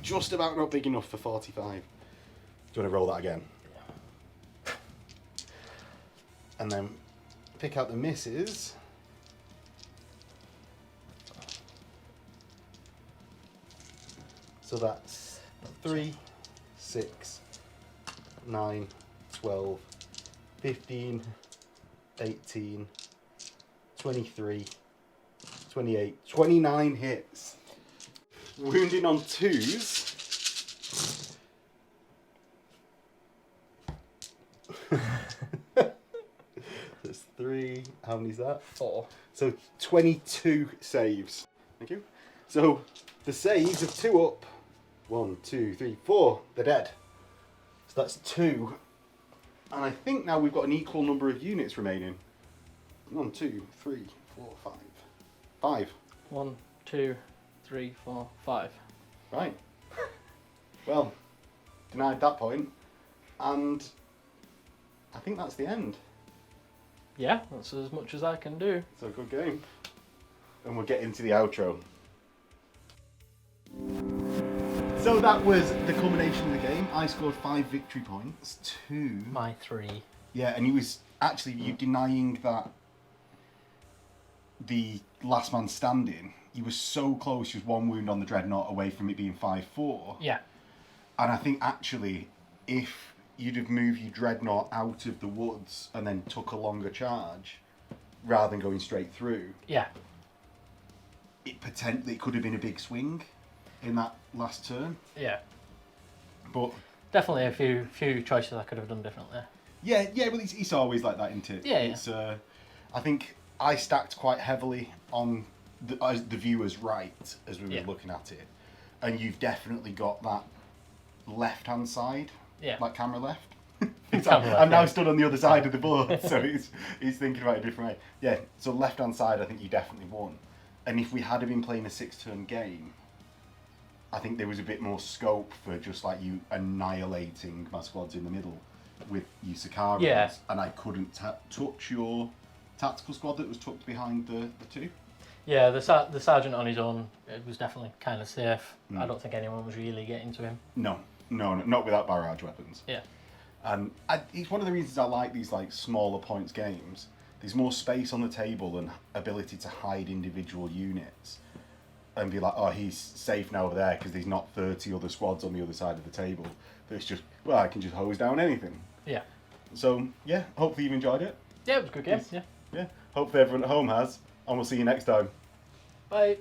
Just about not big enough for 45. Do you want to roll that again? Yeah. And then pick out the misses. So that's 3, 6, 9, 12, 15, 18, 23, 28, 29 hits. Wounding on 2s. That's 3. How many's that? 4. So 22 saves. Thank you. So the saves of 2 up. 1, 2, 3, 4. They're dead. So that's 2. And I think now we've got an equal number of units remaining. 1, 2, 3, 4, 5. 5. 1, 2, 3, 4, 5. Right. Well, denied that point. And I think that's the end. Yeah, that's as much as I can do. So good game. And we'll get into the outro. So that was the culmination of the game. I scored 5 victory points to... My 3. Yeah, and he was actually you denying that the last man standing, he was so close, just 1 wound on the Dreadnought away from it being 5-4. Yeah. And I think actually, if you'd have moved your Dreadnought out of the woods and then took a longer charge, rather than going straight through, Yeah. it could have been a big swing in that last turn. Yeah. But Definitely a few choices I could have done differently. yeah, well, it's always like that, isn't it? Yeah, It's, I think I stacked quite heavily on the viewer's right as we were looking at it, and you've definitely got that left-hand side, like camera left. I'm now stood on the other side of the board, so he's thinking about it a different way. Yeah, so left-hand side, I think you definitely won. And if we had been playing a 6-turn game, I think there was a bit more scope for just like you annihilating my squads in the middle with your Secundus, and I couldn't touch your tactical squad that was tucked behind the two. Yeah, the sergeant on his own, it was definitely kind of safe. I don't think anyone was really getting to him. No, not without barrage weapons. Yeah. And it's one of the reasons I like these like smaller points games. There's more space on the table and ability to hide individual units and be like, oh, he's safe now over there because there's not 30 other squads on the other side of the table. But it's just, well, I can just hose down anything. Yeah. So, yeah, hopefully you've enjoyed it. Yeah, it was a good game. Yeah. Hopefully everyone at home has. And we'll see you next time. Bye.